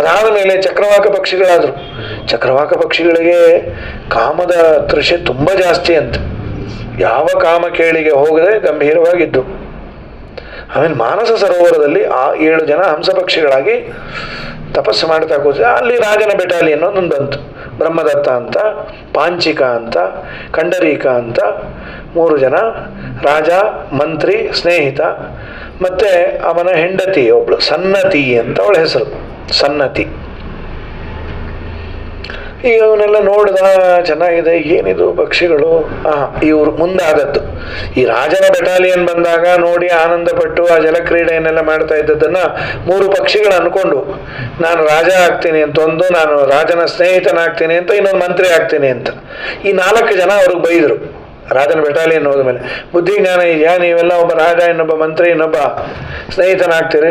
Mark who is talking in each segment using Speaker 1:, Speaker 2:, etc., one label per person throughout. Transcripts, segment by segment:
Speaker 1: ಅದಾದ ಮೇಲೆ ಚಕ್ರವಾಕ ಪಕ್ಷಿಗಳಾದರು. ಚಕ್ರವಾಕ ಪಕ್ಷಿಗಳಿಗೆ ಕಾಮದ ತೃಷೆ ತುಂಬ ಜಾಸ್ತಿ ಅಂತ, ಯಾವ ಕಾಮ ಕೇಳಿಗೆ ಹೋಗದೆ ಗಂಭೀರವಾಗಿದ್ದು. ಆಮೇಲೆ ಮಾನಸ ಸರೋವರದಲ್ಲಿ ಆ 7 ಜನ ಹಂಸ ಪಕ್ಷಿಗಳಾಗಿ ತಪಸ್ಸು ಮಾಡ್ತಾ ಕೂತಿದೆ. ಅಲ್ಲಿ ರಾಜನ ಬೆಟಾಲಿಯನ್ ಒಂದೊಂದು ಬಂತು. ಬ್ರಹ್ಮದತ್ತ ಅಂತ, ಪಾಂಚಿಕ ಅಂತ, ಕಂಡರೀಕ ಅಂತ 3 ಜನ, ರಾಜ, ಮಂತ್ರಿ, ಸ್ನೇಹಿತ, ಮತ್ತೆ ಅವನ ಹೆಂಡತಿ ಒಬ್ಳು ಸನ್ನತಿ ಅಂತ ಅವಳ ಹೆಸರು, ಸನ್ನತಿ. ಈಗ ಅವನ್ನೆಲ್ಲ ನೋಡಿದ, ಚೆನ್ನಾಗಿದೆ, ಏನಿದು ಪಕ್ಷಿಗಳು. ಇವರು ಮುಂದಾದದ್ದು ಈ ರಾಜನ ಬೆಟಾಲಿಯನ್ ಬಂದಾಗ ನೋಡಿ ಆನಂದಪಟ್ಟು ಆ ಜಲಕ್ರೀಡೆಯನ್ನೆಲ್ಲ ಮಾಡ್ತಾ ಇದ್ದದ್ದನ್ನು 3 ಪಕ್ಷಿಗಳು ಅನ್ಕೊಂಡು, ನಾನು ರಾಜ ಆಗ್ತೀನಿ ಅಂತ ಒಂದು, ನಾನು ರಾಜನ ಸ್ನೇಹಿತನಾಗ್ತೀನಿ ಅಂತ ಇನ್ನೊಂದು, ಮಂತ್ರಿ ಆಗ್ತೀನಿ ಅಂತ. ಈ 4 ಜನ ಅವ್ರಿಗೆ ಬೈದರು ರಾಜನ ಬೆಟಾಲಿಯನ್ ಹೋದ ಮೇಲೆ. ಬುದ್ಧಿ ಜ್ಞಾನ ಇದೆಯಾ? ನೀವೆಲ್ಲ ಒಬ್ಬ ರಾಜ, ಇನ್ನೊಬ್ಬ ಮಂತ್ರಿ, ಇನ್ನೊಬ್ಬ ಸ್ನೇಹಿತನಾಗ್ತೀರಿ,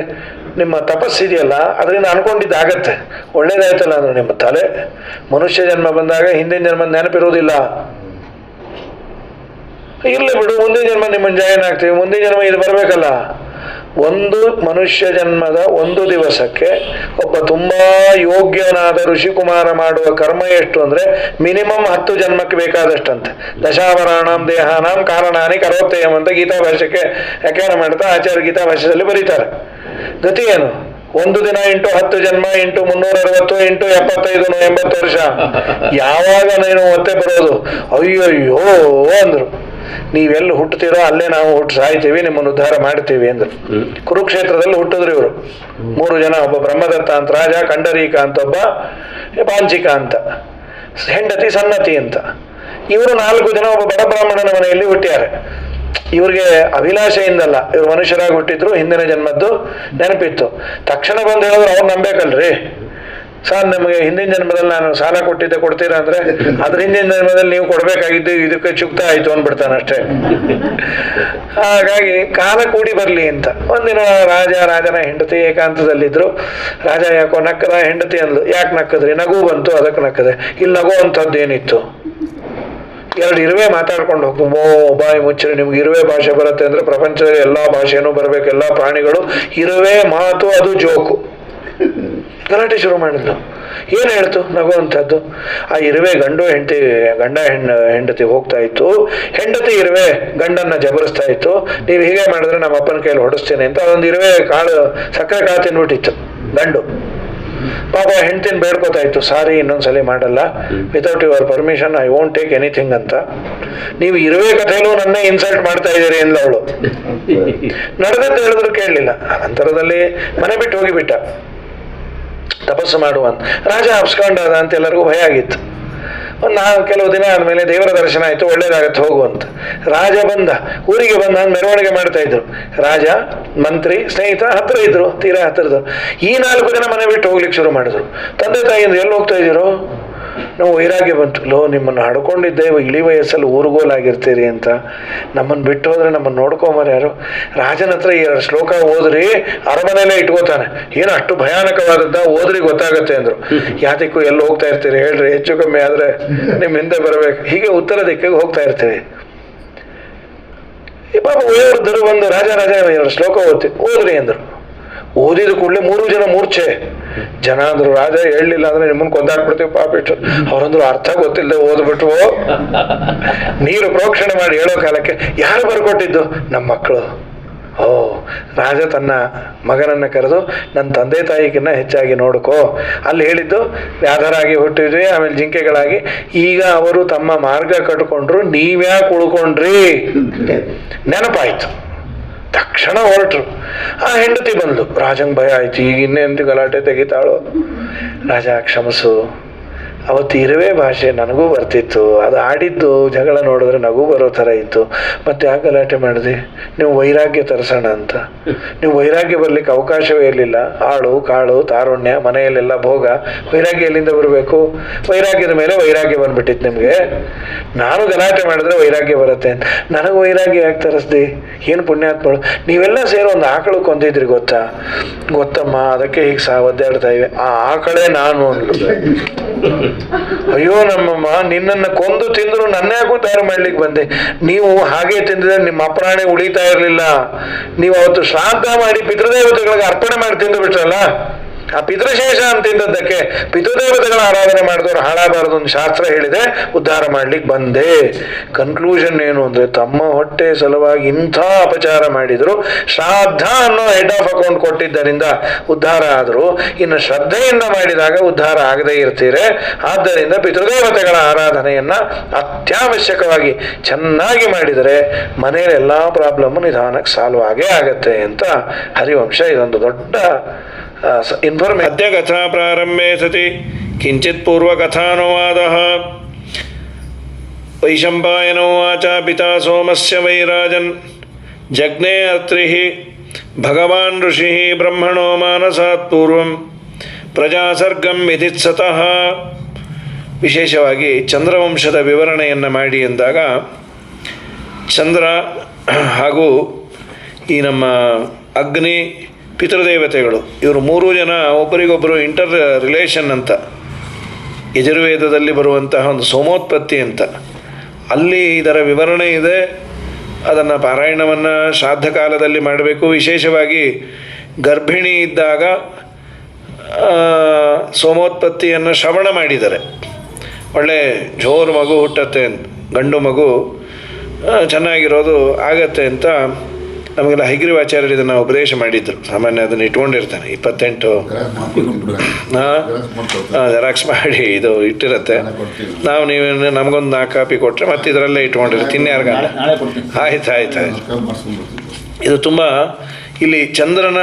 Speaker 1: ನಿಮ್ಮ ತಪಸ್ಸಿದೆಯಲ್ಲ ಅದರಿಂದ ಅನ್ಕೊಂಡಿದ್ದಾಗತ್ತೆ, ಒಳ್ಳೇದಾಯ್ತಲ್ಲ ಅಂದ್ರೆ ನಿಮ್ಮ ತಲೆ. ಮನುಷ್ಯ ಜನ್ಮ ಬಂದಾಗ ಹಿಂದಿನ ಜನ್ಮದ ನೆನಪಿರುವುದಿಲ್ಲ. ಇರಲಿ ಬಿಡು, ಮುಂದಿನ ಜನ್ಮ ನಿಮ್ಮನ್ನು ಜಾಯಿನ್ ಆಗ್ತೀವಿ, ಮುಂದಿನ ಜನ್ಮ ಇದು ಬರಬೇಕಲ್ಲ. ಒಂದು ಮನುಷ್ಯ ಜನ್ಮದ 1 ದಿವಸಕ್ಕೆ ಒಬ್ಬ ತುಂಬಾ ಯೋಗ್ಯನಾದ ಋಷಿಕುಮಾರ ಮಾಡುವ ಕರ್ಮ ಎಷ್ಟು ಅಂದ್ರೆ ಮಿನಿಮಮ್ 10 ಜನ್ಮಕ್ಕೆ ಬೇಕಾದಷ್ಟಂತೆ. ದಶಾವರಾಣಾಂ ದೇಹಾನಾಂ ಕಾರಣಾನಿ ಕರೋತ್ತಯಂ ಅಂತ ಗೀತಾ ಭಾಷ್ಯಕ್ಕೆ ವ್ಯಾಖ್ಯಾನ ಮಾಡ್ತಾ ಆಚಾರ್ಯ ಗೀತಾ ಭಾಷ್ಯದಲ್ಲಿ ಬರೀತಾರೆ. ಗತಿ ಏನು? 1 ದಿನ ಇಂಟು 10 ಜನ್ಮ ಇಂಟು 360 ಇಂಟು 75 80 ವರ್ಷ. ಯಾವಾಗ ನೀನು ಮತ್ತೆ ಬರೋದು? ಅಯ್ಯಯ್ಯೋ ಅಂದ್ರು. ನೀವೆಲ್ಲಿ ಹುಟ್ಟುತ್ತೀರೋ ಅಲ್ಲೇ ನಾವು ಹುಟ್ಟು ಸಾಯ್ತೀವಿ, ನಿಮ್ಮನ್ನು ಉದ್ಧಾರ ಮಾಡ್ತೀವಿ ಅಂದ್ರು. ಕುರುಕ್ಷೇತ್ರದಲ್ಲಿ ಹುಟ್ಟಿದ್ರು ಇವರು 3 ಜನ. ಒಬ್ಬ ಬ್ರಹ್ಮದತ್ತ ಅಂತ ರಾಜ, ಕಂಡರೀಕ ಅಂತ ಒಬ್ಬ, ಪಾಂಚಿಕ ಅಂತ ಹೆಂಡತಿ ಸನ್ನತಿ ಅಂತ. ಇವರು 4 ಜನ ಒಬ್ಬ ಬಡ ಬ್ರಾಹ್ಮಣನ ಮನೆಯಲ್ಲಿ ಹುಟ್ಟ್ಯಾರೆ. ಇವ್ರಿಗೆ ಅಭಿಲಾಷೆಯಿಂದಲ್ಲ, ಇವ್ರು ಮನುಷ್ಯರಾಗಿ ಹುಟ್ಟಿದ್ರು, ಹಿಂದಿನ ಜನ್ಮದ್ದು ನೆನಪಿತ್ತು. ತಕ್ಷಣ ಬಂದು ಹೇಳಿದ್ರು ಅವ್ರು ನಂಬೇಕಲ್ರಿ. ಸರ್ ನಮಗೆ ಹಿಂದಿನ ಜನ್ಮದಲ್ಲಿ ನಾನು ಸಾಲ ಕೊಟ್ಟಿದ್ದೆ, ಕೊಡ್ತೀರಾ ಅಂದ್ರೆ ಅದ್ರ ಹಿಂದಿನ ಜನ್ಮದಲ್ಲಿ ನೀವು ಕೊಡ್ಬೇಕಾಗಿದ್ದು ಇದಕ್ಕೆ ಚುಕ್ತ ಆಯ್ತು ಅಂದ್ಬಿಡ್ತಾನೆ ಅಷ್ಟೇ. ಹಾಗಾಗಿ ಕಾಲ ಕೂಡಿ ಬರ್ಲಿ ಅಂತ ಒಂದಿನ ರಾಜನ ಹೆಂಡತಿ ಏಕಾಂತದಲ್ಲಿದ್ರು. ರಾಜ ಯಾಕೋ ನಕ್ಕದ, ಹೆಂಡತಿ ಅಂದ್ಲು, ಯಾಕೆ ನಕ್ಕದ್ರಿ? ನಗು ಬಂತು ಅದಕ್ಕೆ ನಕ್ಕದೆ. ಇಲ್ಲಿ ನಗು ಅಂಥದ್ದು ಏನಿತ್ತು? 2 ಇರುವೆ ಮಾತಾಡ್ಕೊಂಡು ಹೋಗ್ತು. ಬಾಯಿ ಮುಚ್ಚರಿ, ನಿಮ್ಗೆ ಇರುವೆ ಭಾಷೆ ಬರುತ್ತೆ ಅಂದ್ರೆ ಪ್ರಪಂಚದಲ್ಲಿ ಎಲ್ಲಾ ಭಾಷೆನೂ ಬರ್ಬೇಕು, ಎಲ್ಲಾ ಪ್ರಾಣಿಗಳು. ಇರುವೆ ಮಾತು ಅದು ಜೋಕು. ಗಲಾಟೆ ಶುರು ಮಾಡಿದ್ಲು. ಏನು ಹೇಳ್ತು? ನಗುವಂಥದ್ದು. ಆ ಇರುವೆ ಹೆಂಡತಿ ಹೋಗ್ತಾ ಇತ್ತು, ಹೆಂಡತಿ ಇರುವೆ ಗಂಡನ್ನ ಜಬರಿಸ್ತಾ ಇತ್ತು. ನೀವು ಹೀಗೆ ಮಾಡಿದ್ರೆ ನಮ್ಮ ಅಪ್ಪನ ಕೈಯಲ್ಲಿ ಹೊಡಿಸ್ತೇನೆ ಅಂತ ಅದೊಂದು ಇರುವೆ ಸಕ್ಕರೆ ಕಾಳು ತಿನ್ಬಿಟ್ಟಿತ್ತು ಗಂಡು. ಪಾಪ ಹೆಂಡ್ತಿನ ಬೇಡ್ಕೋತಾ ಇತ್ತು, ಸಾರಿ ಇನ್ನೊಂದ್ಸಲಿ ಮಾಡಲ್ಲ, without your permission I won't take anything ಅಂತ. ನೀವು ಇರುವೆ ಕಥೆಯಲ್ಲೂ ನನ್ನೇ ಇನ್ಸಲ್ಟ್ ಮಾಡ್ತಾ ಇದ್ದೀರಿ ಅಂದ ಅವಳು. ನಡೆದದ್ದು ಹೇಳಿದ್ರು ಕೇಳಲಿಲ್ಲ. ನಂತರದಲ್ಲಿ ಮನೆ ಬಿಟ್ಟು ಹೋಗಿಬಿಟ್ಟ ತಪಸ್ಸು ಮಾಡುವಂತ. ರಾಜ ಅಪ್ಸ್ಕೊಂಡಾದ ಅಂತ ಎಲ್ಲರಿಗೂ ಭಯ ಆಗಿತ್ತು. ಕೆಲವು ದಿನ ಆದ್ಮೇಲೆ ದೇವರ ದರ್ಶನ ಆಯ್ತು, ಒಳ್ಳೇದಾಗತ್ತೆ ಹೋಗುವಂತ. ರಾಜ ಬಂದ, ಊರಿಗೆ ಬಂದ, ಮೆರವಣಿಗೆ ಮಾಡ್ತಾ ಇದ್ರು. ರಾಜ, ಮಂತ್ರಿ, ಸ್ನೇಹಿತ ಹತ್ರ ಇದ್ರು, ತೀರಾ ಹತ್ತಿರದ್ರು. ಈ 4 ಜನ ಮನೆ ಬಿಟ್ಟು ಹೋಗ್ಲಿಕ್ಕೆ ಶುರು ಮಾಡಿದ್ರು. ತಂದೆ ತಾಯಿ ಅಂದ್ರೆ ಎಲ್ಲಿ ಹೋಗ್ತಾ ಇದ್ದೀರೋ? ನಾವು ವೈರಾಗ್ಯ ಬಂತು. ನಿಮ್ಮನ್ನು ಹಡ್ಕೊಂಡಿದ್ದೇವೆ, ಇಳಿ ವಯಸ್ಸಲ್ಲಿ ಊರುಗೋಲಾಗಿರ್ತೀರಿ ಅಂತ. ನಮ್ಮನ್ನು ಬಿಟ್ಟು ಹೋದ್ರೆ ನಮ್ಮನ್ನು ನೋಡ್ಕೊಂಬರು ಯಾರು? ರಾಜನ ಹತ್ರ 2 ಶ್ಲೋಕ ಓದ್ರಿ, ಅರಮನೆಯಲ್ಲೇ ಇಟ್ಕೋತಾನೆ. ಏನು ಅಷ್ಟು ಭಯಾನಕವಾದದ್ದ? ಓದ್ರಿ ಗೊತ್ತಾಗತ್ತೆ ಅಂದ್ರು. ಯಾತಕ್ಕೂ ಎಲ್ಲಿ ಹೋಗ್ತಾ ಇರ್ತೀರಿ ಹೇಳ್ರಿ, ಹೆಚ್ಚು ಕಮ್ಮಿ ಆದ್ರೆ ನಿಮ್ಮ ಹಿಂದೆ ಬರಬೇಕು. ಹೀಗೆ ಉತ್ತರ ದಿಕ್ಕಿಗೆ ಹೋಗ್ತಾ ಇರ್ತೀವಿ. ಪಾಪ ವಯೋವೃದ್ಧರು ಬಂದು ರಾಜ 2 ಶ್ಲೋಕ ಓದ್ರಿ ಅಂದ್ರು. ಓದಿದ ಕೂಡಲೇ 3 ಜನ ಮೂರ್ಛೆ. ಜನ ಅಂದ್ರು, ರಾಜ ಹೇಳಲಿಲ್ಲ ಅಂದ್ರೆ ನಿಮ್ಮನ್ನು ಕೊಂದಾಕ್ಬಿಡ್ತೀವಿ ಪಾಪಿಟ್ಟು. ಅವರಂದ್ರು ಅರ್ಥ ಗೊತ್ತಿಲ್ಲದೆ ಓದ್ಬಿಟ್ವು. ನೀರು ಪ್ರೋಕ್ಷಣೆ ಮಾಡಿ ಹೇಳೋ ಕಾಲಕ್ಕೆ ಯಾರು ಬರ್ಕೊಟ್ಟಿದ್ದು? ನಮ್ಮ ಮಕ್ಕಳು. ರಾಜ ತನ್ನ ಮಗನನ್ನ ಕರೆದು, ನನ್ನ ತಂದೆ ತಾಯಿಗಿನ್ನ ಹೆಚ್ಚಾಗಿ ನೋಡ್ಕೋ. ಅಲ್ಲಿ ಹೇಳಿದ್ದು ವ್ಯಾಧರಾಗಿ ಹುಟ್ಟಿದ್ವಿ, ಆಮೇಲೆ ಜಿಂಕೆಗಳಾಗಿ. ಈಗ ಅವರು ತಮ್ಮ ಮಾರ್ಗ ಕಟ್ಕೊಂಡ್ರು, ನೀವ್ಯಾಕೆ ಉಳ್ಕೊಂಡ್ರಿ? ನೆನಪಾಯ್ತು. ತಕ್ಷಣ ಹೊರಟ್ರು. ಆ ಹೆಂಡತಿ ಬಂದ್ಲು. ರಾಜಂಗೆ ಭಯ ಆಯ್ತು, ಈಗ ಇನ್ನೇಂತ ಗಲಾಟೆ ತೆಗಿತಾಳು. ರಾಜ, ಕ್ಷಮಿಸು, ಅವತ್ತು ಇರುವೆ ಭಾಷೆ ನನಗೂ ಬರ್ತಿತ್ತು, ಅದು ಆಡಿದ್ದು ಜಗಳ ನೋಡಿದ್ರೆ ನಗು ಬರೋ ಥರ ಇತ್ತು, ಮತ್ತೆ ಯಾಕೆ ಗಲಾಟೆ ಮಾಡಿದೆ? ನೀವು ವೈರಾಗ್ಯ ತರಿಸೋಣ ಅಂತ. ನೀವು ವೈರಾಗ್ಯ ಬರ್ಲಿಕ್ಕೆ ಅವಕಾಶವೇ ಇರಲಿಲ್ಲ. ಆಳು ಕಾಳು ತಾರುಣ್ಯ, ಮನೆಯಲ್ಲೆಲ್ಲ ಭೋಗ, ವೈರಾಗ್ಯ ಎಲ್ಲಿಂದ ಬರಬೇಕು? ವೈರಾಗ್ಯದ ಮೇಲೆ ವೈರಾಗ್ಯ ಬಂದ್ಬಿಟ್ಟಿತ್ತು ನಿಮಗೆ. ನಾನು ಗಲಾಟೆ ಮಾಡಿದ್ರೆ ವೈರಾಗ್ಯ ಬರುತ್ತೆ ಅಂತ. ನನಗೆ ವೈರಾಗ್ಯ ಯಾಕೆ ತರಿಸ್ದಿ? ಏನು ಪುಣ್ಯಾತ್ಮಗಳು ನೀವೆಲ್ಲ ಸೇರಿ ಒಂದು ಆಕಳು ಕೊಂದಿದ್ರಿ ಗೊತ್ತಮ್ಮ, ಅದಕ್ಕೆ ಹೀಗೆ ಒದ್ದಾಡ್ತಾ ಇವೆ. ಆ ಆಕಳೇ ನಾನು ಅಂದ್ಲು. ಅಯ್ಯೋ ನಮ್ಮಮ್ಮ, ನಿನ್ನನ್ನು ಕೊಂದು ತಿಂದ್ರು ನನ್ನ ಯಾಕೂ ತಯಾರು ಮಾಡ್ಲಿಕ್ಕೆ ಬಂದೆ? ನೀವು ಹಾಗೆ ತಿಂದಿದ್ರೆ ನಿಮ್ಮ ಅಪ್ರಾಣಿ ಉಳಿತಾ ಇರಲಿಲ್ಲ. ನೀವು ಅವತ್ತು ಶ್ರಾದ್ದ ಮಾಡಿ ಪಿತೃದೇವತೆಗಳಿಗೆ ಅರ್ಪಣೆ ಮಾಡಿ ತಿಂದು ಬಿಟ್ರಲ್ಲ, ಆ ಪಿತೃಶೇಷ ಅಂತಿದ್ದದ್ದಕ್ಕೆ ಪಿತೃದೇವತೆಗಳ ಆರಾಧನೆ ಮಾಡಿದವರು ಹಾಳಾಗಬಾರದು ಒಂದು ಶಾಸ್ತ್ರ ಹೇಳಿದೆ, ಉದ್ಧಾರ ಮಾಡ್ಲಿಕ್ಕೆ ಬಂದೆ. ಕನ್ಕ್ಲೂಷನ್ ಏನು ಅಂದ್ರೆ, ತಮ್ಮ ಹೊಟ್ಟೆ ಸಲುವಾಗಿ ಇಂಥ ಅಪಚಾರ ಮಾಡಿದ್ರು, ಶ್ರಾದ್ದ ಅನ್ನೋ ಹೆಡ್ ಆಫ್ ಅಕೌಂಟ್ ಕೊಟ್ಟಿದ್ದರಿಂದ ಉದ್ಧಾರ ಆದರೂ ಇನ್ನು ಶ್ರದ್ಧೆಯಿಂದ ಮಾಡಿದಾಗ ಉದ್ಧಾರ ಆಗದೇ ಇರ್ತೀರೆ. ಆದ್ದರಿಂದ ಪಿತೃದೇವತೆಗಳ ಆರಾಧನೆಯನ್ನ ಅತ್ಯವಶ್ಯಕವಾಗಿ ಚೆನ್ನಾಗಿ ಮಾಡಿದರೆ ಮನೆಯಲ್ಲಿ ಎಲ್ಲಾ ಪ್ರಾಬ್ಲಮ್ ನಿಧಾನಕ್ಕೆ ಸಾಲ್ವ್ ಆಗೇ ಆಗತ್ತೆ ಅಂತ ಹರಿವಂಶ ಇದೊಂದು ದೊಡ್ಡ ಇನ್ಫಾರ್ಮೇಷನ್. ಅದ್ಯ ಕಥಾ ಪ್ರಾರಂಭೆ ಸತಿ ಕಿಂಚಿತ್ ಪೂರ್ವಕಥಾನುವಾದಃ. ವೈಶಂಪಾಯನೋವಾಚ ಪಿತಾ ಸೋಮಸ್ಯ ವೈರಾಜನ್ ಜಗ್ನೇ ಅತ್ರಿಃ ಭಗವಾನ್ ಋಷಿಃ ಬ್ರಹ್ಮಣೋ ಮಾನಸಾತ್ ಪೂರ್ವಂ ಪ್ರಜಾಸರ್ಗಂ ವಿಧಿತ್ಸತಃ. ವಿಶೇಷವಾಗಿ ಚಂದ್ರವಂಶದ ವಿವರಣೆಯನ್ನು ಮಾಡಿ ಎಂದಾಗ ಚಂದ್ರ ಹಾಗೂ ಈ ನಮ್ಮ ಅಗ್ನಿ ಪಿತೃದೇವತೆಗಳು ಇವರು ಮೂರೂ ಜನ ಒಬ್ಬರಿಗೊಬ್ಬರು ಇಂಟರ್ ರಿಲೇಷನ್ ಅಂತ ಯಜುರ್ವೇದದಲ್ಲಿ ಬರುವಂತಹ ಒಂದು ಸೋಮೋತ್ಪತ್ತಿ ಅಂತ ಅಲ್ಲಿ ಇದರ ವಿವರಣೆ ಇದೆ. ಅದನ್ನು ಪಾರಾಯಣವನ್ನು ಶ್ರಾದ್ದ ಕಾಲದಲ್ಲಿ ಮಾಡಬೇಕು. ವಿಶೇಷವಾಗಿ ಗರ್ಭಿಣಿ ಇದ್ದಾಗ ಸೋಮೋತ್ಪತ್ತಿಯನ್ನು ಶ್ರವಣ ಮಾಡಿದ್ದಾರೆ. ಒಳ್ಳೆ ಜೋರು ಮಗು ಹುಟ್ಟತ್ತೆ, ಗಂಡು ಮಗು ಚೆನ್ನಾಗಿರೋದು ಆಗತ್ತೆ ಅಂತ ನಮಗೆಲ್ಲ ಹೈಗ್ರೀವಾಚಾರ್ಯರು ಇದನ್ನು ಉಪದೇಶ ಮಾಡಿದ್ರು. ಸಾಮಾನ್ಯ ಅದನ್ನು ಇಟ್ಕೊಂಡಿರ್ತಾನೆ 28 ಜೆರಾಕ್ಸ್ ಮಾಡಿ ಇದು ಇಟ್ಟಿರುತ್ತೆ. ನೀವು ನಮಗೊಂದು 4 ಕಾಪಿ ಕೊಟ್ಟರೆ ಮತ್ತೆ ಇದರಲ್ಲೇ ಇಟ್ಕೊಂಡಿರ್ತೀವಿ. ಇನ್ಯಾರ್ಗ ಆಯ್ತು. ಇದು ತುಂಬ ಇಲ್ಲಿ ಚಂದ್ರನ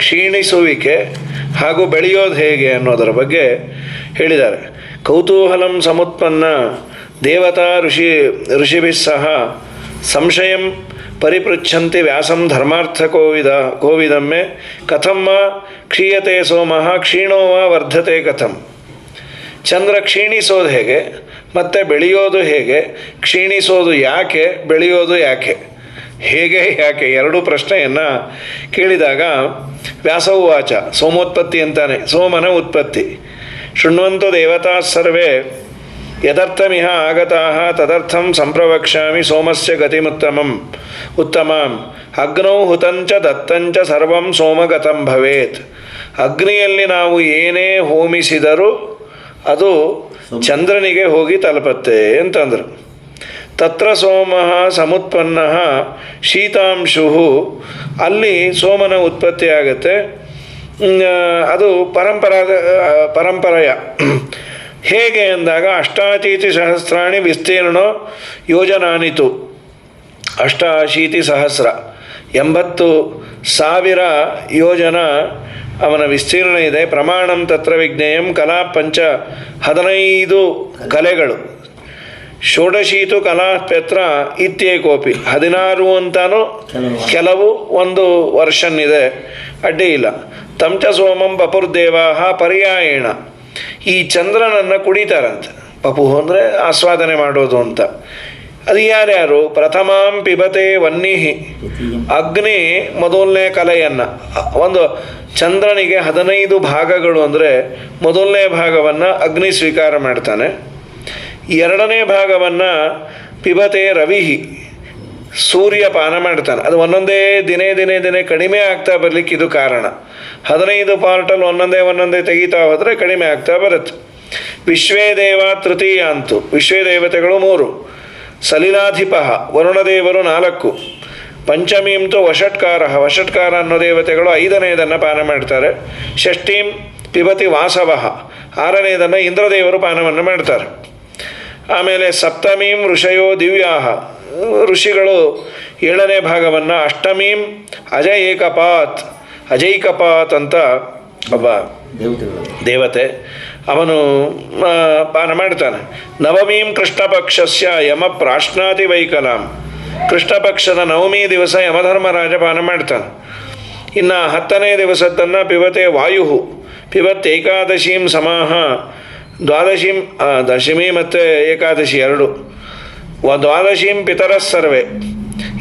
Speaker 1: ಕ್ಷೀಣಿಸುವಿಕೆ ಹಾಗೂ ಬೆಳೆಯೋದು ಹೇಗೆ ಅನ್ನೋದರ ಬಗ್ಗೆ ಹೇಳಿದ್ದಾರೆ. ಕೌತೂಹಲಂ ಸಮುತ್ಪನ್ನ ದೇವತಾ ಋಷಿಭಿಃ ಸಹ ಸಂಶಯಂ ಪರಿಪೃಚ್ಛಂತಿ ವ್ಯಾಸಂ ಧರ್ಮಾರ್ಥ ಕೋವಿದಮ್ಮೆ ಕಥಂ ಕ್ಷೀಯತೆ ಸೋಮಃ ಕ್ಷೀಣೋ ವಾ ವರ್ಧತೆ ಕಥಂ. ಚಂದ್ರ ಕ್ಷೀಣಿಸೋದು ಹೇಗೆ ಮತ್ತು ಬೆಳೆಯೋದು ಹೇಗೆ, ಕ್ಷೀಣಿಸೋದು ಯಾಕೆ, ಬೆಳೆಯೋದು ಯಾಕೆ, ಹೇಗೆ ಯಾಕೆ ಎರಡೂ ಪ್ರಶ್ನೆಯನ್ನು ಕೇಳಿದಾಗ ವ್ಯಾಸೋವಾಚ ಸೋಮೋತ್ಪತ್ತಿ ಅಂತಾನೆ, ಸೋಮನ ಉತ್ಪತ್ತಿ. ಶೃಣ್ವಂತು ದೇವತಾ ಸರ್ವೇ ಯದರ್ಥಮಿಹ ಆಗತಾಃ ತದರ್ಥಂ ಸಂಪ್ರವಕ್ಷ್ಯಾಮಿ ಸೋಮಸ್ಯ ಗತಿಮುತ್ತಮಂ ಅಗ್ನೌ ಹುತಂಚ ದತ್ತಂಚ ಸರ್ವಂ ಸೋಮಗತಂ ಭವೇತ್. ಅಗ್ನಿಯಲ್ಲಿ ನಾವು ಏನೇ ಹೋಮಿಸಿದರೂ ಅದು ಚಂದ್ರನಿಗೆ ಹೋಗಿ ತಲುಪತ್ತೆ ಅಂತಂದರು. ತತ್ರ ಸೋಮಃ ಸಮುತ್ಪನ್ನಃ ಶೀತಾಂಶುಃ, ಅಲ್ಲಿ ಸೋಮನ ಉತ್ಪತ್ತಿ ಆಗುತ್ತೆ. ಅದು ಪರಂಪರೆಯ ಹೇಗೆ ಅಂದಾಗ ಅಷ್ಟಾಶೀತಿ ಸಹಸ್ರಾಣಿ ವಿಸ್ತೀರ್ಣೋ ಯೋಜನಾನಿತು. 88,000 80,000 ಯೋಜನ ಅವನ ವಿಸ್ತೀರ್ಣ ಇದೆ. ಪ್ರಮಾಣಂ ತತ್ರ ವಿಜ್ಞೇಯಂ ಕಲಾ 15 ಕಲೆಗಳು. ಷೋಡಶೀತು ಕಲಾ ಪೆತ್ರ ಇತ್ಯೇಕೋಪಿ 16 ಅಂತಾನು ಕೆಲವು ಒಂದು ವರ್ಷನ್ ಇದೆ, ಅಡ್ಡಿ ಇಲ್ಲ. ತಂಚ ಸೋಮಂ ಪಪುರ್ದೇವಾಹ ಪರ್ಯಾಯೇಣ, ಈ ಚಂದ್ರನನ್ನು ಕುಡಿತಾರಂತೆ. ಪಪು ಅಂದರೆ ಆಸ್ವಾದನೆ ಮಾಡೋದು ಅಂತ. ಅದು ಯಾರ್ಯಾರು? ಪ್ರಥಮಾಂ ಪಿಬತೆ ವನ್ನಿಹಿ, ಅಗ್ನಿ ಮೊದಲನೇ ಕಲೆಯನ್ನು. ಒಂದು ಚಂದ್ರನಿಗೆ 15 ಭಾಗಗಳು ಅಂದರೆ ಮೊದಲನೇ ಭಾಗವನ್ನು ಅಗ್ನಿ ಸ್ವೀಕಾರ ಮಾಡ್ತಾನೆ. ಎರಡನೇ ಭಾಗವನ್ನು ಪಿಬತೆ ರವಿಹಿ, ಸೂರ್ಯ ಪಾನ ಮಾಡ್ತಾನೆ. ಅದು ಒಂದೊಂದೇ ದಿನೇ ಕಡಿಮೆ ಆಗ್ತಾ ಬರಲಿಕ್ಕೆ ಇದು ಕಾರಣ. 15 ಪಾರ್ಟಲ್ಲಿ ಒಂದೊಂದೇ ತೆಗಿತಾ ಹೋದರೆ ಕಡಿಮೆ ಆಗ್ತಾ ಬರುತ್ತೆ. ವಿಶ್ವೇ ದೇವ ತೃತೀಯ ಅಂತು, ವಿಶ್ವೇ ದೇವತೆಗಳು 3, ಸಲಿಲಾಧಿಪ ವರುಣದೇವರು 4, ಪಂಚಮೀಂತು ವಷಟ್ಕಾರ ಅನ್ನೋ ದೇವತೆಗಳು 5ನೇದನ್ನು ಪಾನ ಮಾಡ್ತಾರೆ. ಷಷ್ಠೀಂ ಪಿಬತಿ ವಾಸವ, 6ನೇದನ್ನು ಇಂದ್ರದೇವರು ಪಾನವನ್ನು ಮಾಡ್ತಾರೆ. ಆಮೇಲೆ ಸಪ್ತಮೀಂ ಋಷಯೋ ದಿವ್ಯಾಹ, ಋಷಿಗಳು 7ನೇ ಭಾಗವನ್ನು. ಅಷ್ಟಮೀಂ ಅಜೈಕಪಾತ್ ಅಂತ ಒಬ್ಬ ದೇವತೆ, ಅವನು ಪಾನ ಮಾಡ್ತಾನೆ. ನವಮೀಂ ಕೃಷ್ಣಪಕ್ಷಸ್ಯ ಯಮ ಪ್ರಾಶ್ನಾತಿ ವೈಕಲಾಂ, ಕೃಷ್ಣಪಕ್ಷದ 9ನೇ ದಿವಸ ಯಮಧರ್ಮರಾಜ ಪಾನ ಮಾಡ್ತಾನೆ. ಇನ್ನು 10ನೇ ದಿವಸದ್ದನ್ನು ಪಿಬತೆ ವಾಯು, ಪಿಬತ್ ಏಕಾದಶೀಂ ಸಮಾಹ, ದ್ವಾದಶೀಂ ದಶಮಿ ಮತ್ತು ಏಕಾದಶಿ 2. ದ್ವಾದಶೀಂ ಪಿತರ ಸರ್ವೇ,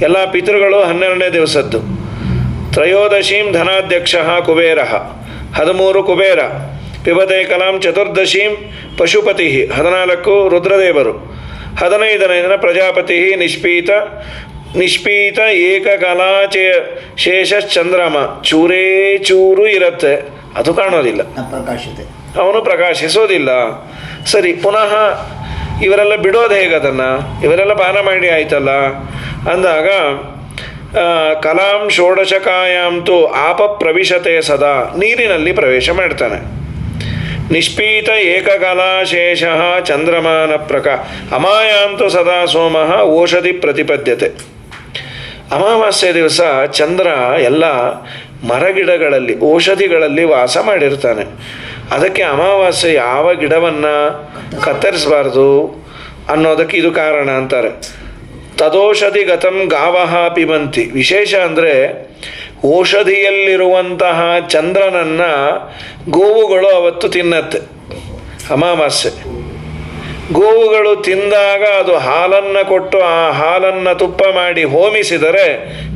Speaker 1: ಎಲ್ಲ ಪಿತೃಗಳು 12ನೇ ದಿವಸದ್ದು. ತ್ರಯೋದಶೀಂ ಧನಾಧ್ಯಕ್ಷ ಕುಬೇರ, 13 ಕುಬೇರ. ಪಿಬತೆ ಕಲಾಂ ಚತುರ್ದಶೀಂ ಪಶುಪತಿ, 14 ರುದ್ರದೇವರು. 15ನೇ ದಿನ ಪ್ರಜಾಪತಿ ನಿಷ್ಪೀತ ನಿಷ್ಪೀತ ಏಕಕಲಾಚೆ ಶೇಷಶ್ಚಂದ್ರಮ ಚೂರೇ ಚೂರು ಇರುತ್ತೆ, ಅದು ಕಾಣೋದಿಲ್ಲ, ಅವನು ಪ್ರಕಾಶಿಸೋದಿಲ್ಲ. ಸರಿ, ಪುನಃ ಇವರೆಲ್ಲ ಬಿಡೋದು ಹೇಗೆ ಅದನ್ನು? ಇವರೆಲ್ಲ ಪಾನ ಮಾಡಿ ಆಯ್ತಲ್ಲ ಅಂದಾಗ ಕಲಾಂ ಷೋಡಶಕಾಯಾಂತು ಆಪ ಪ್ರವಿಶತೆ ಸದಾ, ನೀರಿನಲ್ಲಿ ಪ್ರವೇಶ ಮಾಡ್ತಾನೆ. ನಿಷ್ಪೀತ ಏಕಕಲಾಶೇಷ ಚಂದ್ರಮಾನ ಅಮಾಯಾಂತು ಸದಾ ಸೋಮ ಓಷಧಿ ಪ್ರತಿಪದ್ಯತೆ. ಅಮಾವಾಸ್ಯೆ ದಿವಸ ಚಂದ್ರ ಎಲ್ಲ ಮರಗಿಡಗಳಲ್ಲಿ ಔಷಧಿಗಳಲ್ಲಿ ವಾಸ ಮಾಡಿರ್ತಾನೆ. ಅದಕ್ಕೆ ಅಮಾವಾಸ್ಯೆ ಯಾವ ಗಿಡವನ್ನು ಕತ್ತರಿಸಬಾರ್ದು ಅನ್ನೋದಕ್ಕೆ ಇದು ಕಾರಣ ಅಂತಾರೆ. ತದೌಷಧಿ ಗತಂ ಗಾವಹ ಪಿಬಂತಿ. ವಿಶೇಷ ಅಂದರೆ ಔಷಧಿಯಲ್ಲಿರುವಂತಹ ಚಂದ್ರನನ್ನು ಗೋವುಗಳು ಅವತ್ತು ತಿನ್ನತ್ತೆ. ಅಮಾವಾಸ್ಯೆ ಗೋವುಗಳು ತಿಂದಾಗ ಅದು ಹಾಲನ್ನು ಕೊಟ್ಟು ಆ ಹಾಲನ್ನು ತುಪ್ಪ ಮಾಡಿ ಹೋಮಿಸಿದರೆ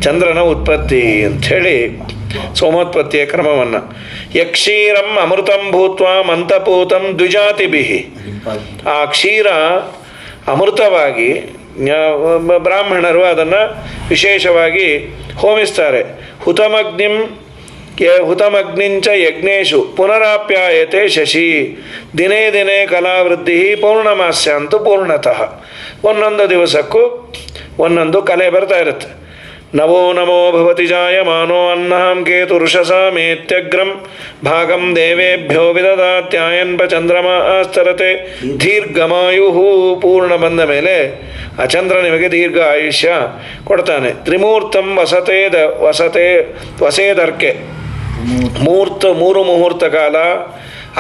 Speaker 1: ಚಂದ್ರನ ಉತ್ಪತ್ತಿ ಅಂಥೇಳಿ ಸೋಮೋತ್ಪತ್ತಿಯ ಕ್ರಮವನ್ನು. ಯಕ್ಷೀರಂ ಅಮೃತಂ ಭೂತ್ವ ಮಂತಪೂತಂ ದ್ವಿಜಾತಿಭಿ. ಆ ಕ್ಷೀರ ಅಮೃತವಾಗಿ ಬ್ರಾಹ್ಮಣರು ಅದನ್ನು ವಿಶೇಷವಾಗಿ ಹೋಮಿಸ್ತಾರೆ. ಹುತಮಗ್ನಿಂಚ ಯಜ್ಞೇಶು ಪುನರಾಪ್ಯಾಯತೆ ಶಶಿ ದಿನೇ ದಿನೇ ಕಲಾವೃದ್ಧಿ ಪೌರ್ಣಮಾಸ್ಯ ಅಂತೂ ಪೂರ್ಣತಃ. ಒಂದೊಂದು ದಿವಸಕ್ಕೂ ಒಂದೊಂದು ಕಲೆ ಬರ್ತಾ ಇರುತ್ತೆ. ನವೋ ನಮೋ ಭವತಿ ಜಾಯಮಾನೋ ಅನ್ನಹಾಂ ಕೇತು ಋಷಸಾಮೇತ್ಯಗ್ರಂ ಭಾಗಂ ದೇವೇಭ್ಯೋ ವಿದದಾತ್ಯಾಯನ್ಪ ಚಂದ್ರಮಾಸ್ತರತೆ ದೀರ್ಘಮಾಯು. ಪೂರ್ಣ ಬಂದ ಮೇಲೆ ಆ ಚಂದ್ರ ನಿಮಗೆ ದೀರ್ಘ ಆಯುಷ್ಯ ಕೊಡ್ತಾನೆ. ತ್ರಿಮೂರ್ತಂ ವಸೇದರ್ಕೆ. ಮೂರು ಮುಹೂರ್ತ ಕಾಲ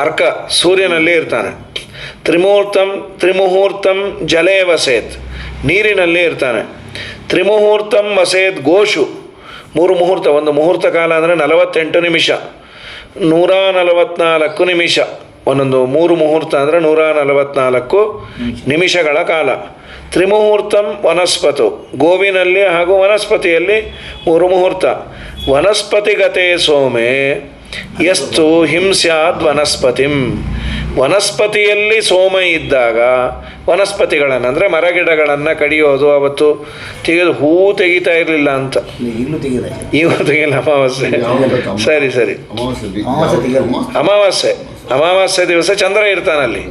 Speaker 1: ಅರ್ಕ ಸೂರ್ಯನಲ್ಲಿ ಇರ್ತಾನೆ. ತ್ರಿಮುಹೂರ್ತಂ ಜಲೇ ವಸೇತ್, ನೀರಿನಲ್ಲಿ ಇರ್ತಾನೆ. ತ್ರಿಮುಹೂರ್ತಂ ವಸೇತ್ ಗೋಷು. ಮೂರು ಮುಹೂರ್ತ, ಒಂದು ಮುಹೂರ್ತ ಕಾಲ ಅಂದರೆ 48 ನಿಮಿಷ, 144 ನಿಮಿಷ. ಒಂದೊಂದು ಮೂರು ಮುಹೂರ್ತ ಅಂದರೆ 144 ನಿಮಿಷಗಳ ಕಾಲ. ತ್ರಿಮುಹೂರ್ತಂ ವನಸ್ಪತು, ಗೋವಿನಲ್ಲಿ ಹಾಗೂ ವನಸ್ಪತಿಯಲ್ಲಿ 3 ಮುಹೂರ್ತ. ವನಸ್ಪತಿಗತೆ ಸೋಮೆ ಯಸ್ತು ಹಿಂಸ್ಯಾದ್ ವನಸ್ಪತಿಂ. ವನಸ್ಪತಿಯಲ್ಲಿ ಸೋಮ ಇದ್ದಾಗ ವನಸ್ಪತಿಗಳನ್ನು ಅಂದರೆ ಮರಗಿಡಗಳನ್ನು ಕಡಿಯೋದು ಅವತ್ತು ತೆಗೆದು ಹೂ ತೆಗಿತಾ ಇರಲಿಲ್ಲ ಅಂತ. ಈಗಲೂ ತೆಗಿಲ್ಲ ಅಮಾವಾಸ್ಯೆ. ಸರಿ ಸರಿ, ಅಮಾವಾಸ್ಯೆ ದಿವಸ ಚಂದ್ರ ಇರ್ತಾನಲ್ಲಿ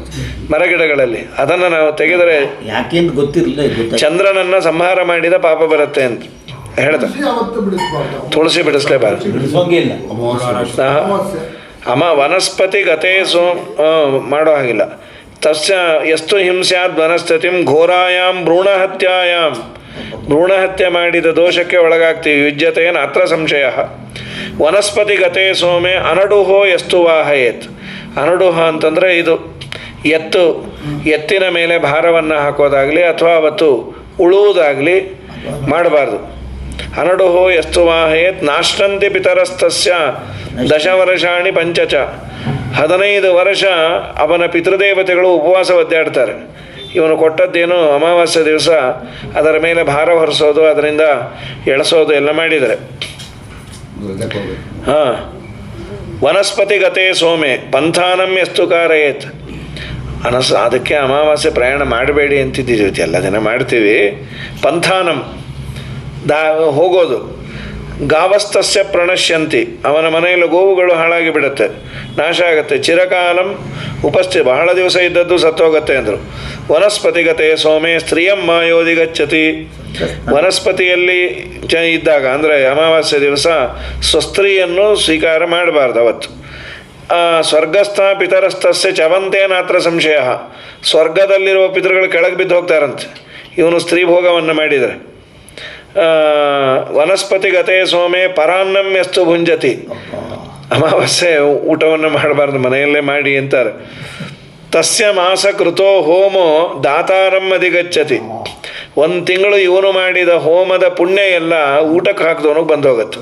Speaker 1: ಮರಗಿಡಗಳಲ್ಲಿ. ಅದನ್ನು ನಾವು ತೆಗೆದರೆ
Speaker 2: ಯಾಕೆಂದು ಗೊತ್ತಿರಲಿಲ್ಲ,
Speaker 1: ಚಂದ್ರನನ್ನು ಸಂಹಾರ ಮಾಡಿದ ಪಾಪ ಬರುತ್ತೆ ಅಂತ ಹೇಳ್ತಾರೆ. ತುಳಸಿ ಬಿಡಿಸ್ಲೇಬಾರ್ದು. ವನಸ್ಪತಿ ಗತೆ ಮಾಡೋ ಹಾಗಿಲ್ಲ. ತಸ್ಯ ಎಷ್ಟು ಹಿಂಸ್ಯಾದ್ ವನಸ್ಪತಿಂ ಘೋರಾಯಾಂ ಭ್ರೂಣಹತ್ಯಾಯಾಂ. ಭ್ರೂಣಹತ್ಯೆ ಮಾಡಿದ ದೋಷಕ್ಕೆ ಒಳಗಾಗ್ತೀವಿ. ಯುಜ್ಯತೆಯನ್ನು ಅತ್ರ ಸಂಶಯ. ವನಸ್ಪತಿ ಗತೆ ಸೋಮೆ ಅನಡುಹೋ ಎಷ್ಟು ವಾಹಯೇತ್. ಅನಡುಹ ಅಂತಂದರೆ ಇದು ಎತ್ತಿನ ಮೇಲೆ ಭಾರವನ್ನು ಹಾಕೋದಾಗಲಿ ಅಥವಾ ಅವತ್ತು ಉಳುವುದಾಗಲಿ ಮಾಡಬಾರ್ದು. ಅನಡುಹೋ ಎಷ್ಟು ವಾಹಯೇತ್ ನಾಷ್ಟಂತಿ ಪಿತರಸ್ತಸ್ಯ 10 ವರ್ಷಾಣಿ ಪಂಚಚ. 15 ವರ್ಷ ಅವನ ಪಿತೃದೇವತೆಗಳು ಉಪವಾಸ ಒದ್ದಾಡ್ತಾರೆ. ಇವನು ಕೊಟ್ಟದ್ದೇನು ಅಮಾವಾಸ್ಯೆ ದಿವಸ ಅದರ ಮೇಲೆ ಭಾರ ಹೊರಿಸೋದು, ಅದರಿಂದ ಎಳೆಸೋದು ಎಲ್ಲ ಮಾಡಿದರೆ. ಹಾಂ, ವನಸ್ಪತಿ ಗತೆ ಸೋಮೆ ಪಂಥಾನಂ ಎಷ್ಟು ಕಾರಯೇತ್. ಅದಕ್ಕೆ ಅಮಾವಾಸ್ಯೆ ಪ್ರಯಾಣ ಮಾಡಬೇಡಿ ಅಂತಿದ್ದೀವಿ, ಎಲ್ಲ ದಿನ ಮಾಡ್ತೀವಿ. ಪಂಥಾನಂ ಹೋಗೋದು. ಗಾವಸ್ತಸ್ಯ ಪ್ರಣಶ್ಯಂತಿ, ಅವನ ಮನೆಯಲ್ಲಿ ಗೋವುಗಳು ಹಾಳಾಗಿ ಬಿಡುತ್ತೆ, ನಾಶ ಆಗುತ್ತೆ. ಚಿರಕಾಲಂ ಬಹಳ ದಿವಸ ಇದ್ದದ್ದು ಸತ್ತೋಗುತ್ತೆ ಅಂದರು. ವನಸ್ಪತಿಗತೆ ಸೋಮೆ ಸ್ತ್ರೀಯಂ ಮಾಯೋಧಿ ಗಚ್ಚತಿ. ವನಸ್ಪತಿಯಲ್ಲಿ ಇದ್ದಾಗ ಅಂದರೆ ಅಮಾವಾಸ್ಯೆ ದಿವಸ ಸ್ವಸ್ತ್ರೀಯನ್ನು ಸ್ವೀಕಾರ ಮಾಡಬಾರ್ದು ಅವತ್ತು. ಸ್ವರ್ಗಸ್ಥ ಪಿತರಸ್ಥಸ್ಯ ಚವಂತೇನಾತ್ರ ಸಂಶಯ. ಸ್ವರ್ಗದಲ್ಲಿರುವ ಪಿತೃಗಳು ಕೆಳಗೆ ಬಿದ್ದು ಹೋಗ್ತಾರಂತೆ ಇವನು ಸ್ತ್ರೀ ಭೋಗವನ್ನು ಮಾಡಿದರೆ. ವನಸ್ಪತಿಗತೆ ಸೋಮೆ ಪರಾನ್ನಂ ಎಷ್ಟು ಭುಂಜತಿ. ಅಮಾವಾಸ್ಯೆ ಊಟವನ್ನು ಮಾಡಬಾರ್ದು, ಮನೆಯಲ್ಲೇ ಮಾಡಿ ಅಂತಾರೆ. ತಸ್ಯ ಮಾಸ ಕೃತೋ ಹೋಮೋ ದಾತಾರಂ ಅಧಿಗಚ್ಚತಿ. 1 ತಿಂಗಳು ಇವನು ಮಾಡಿದ ಹೋಮದ ಪುಣ್ಯ ಎಲ್ಲ ಊಟಕ್ಕೆ ಹಾಕಿದವನಿಗೆ ಬಂದು ಹೋಗುತ್ತೆ.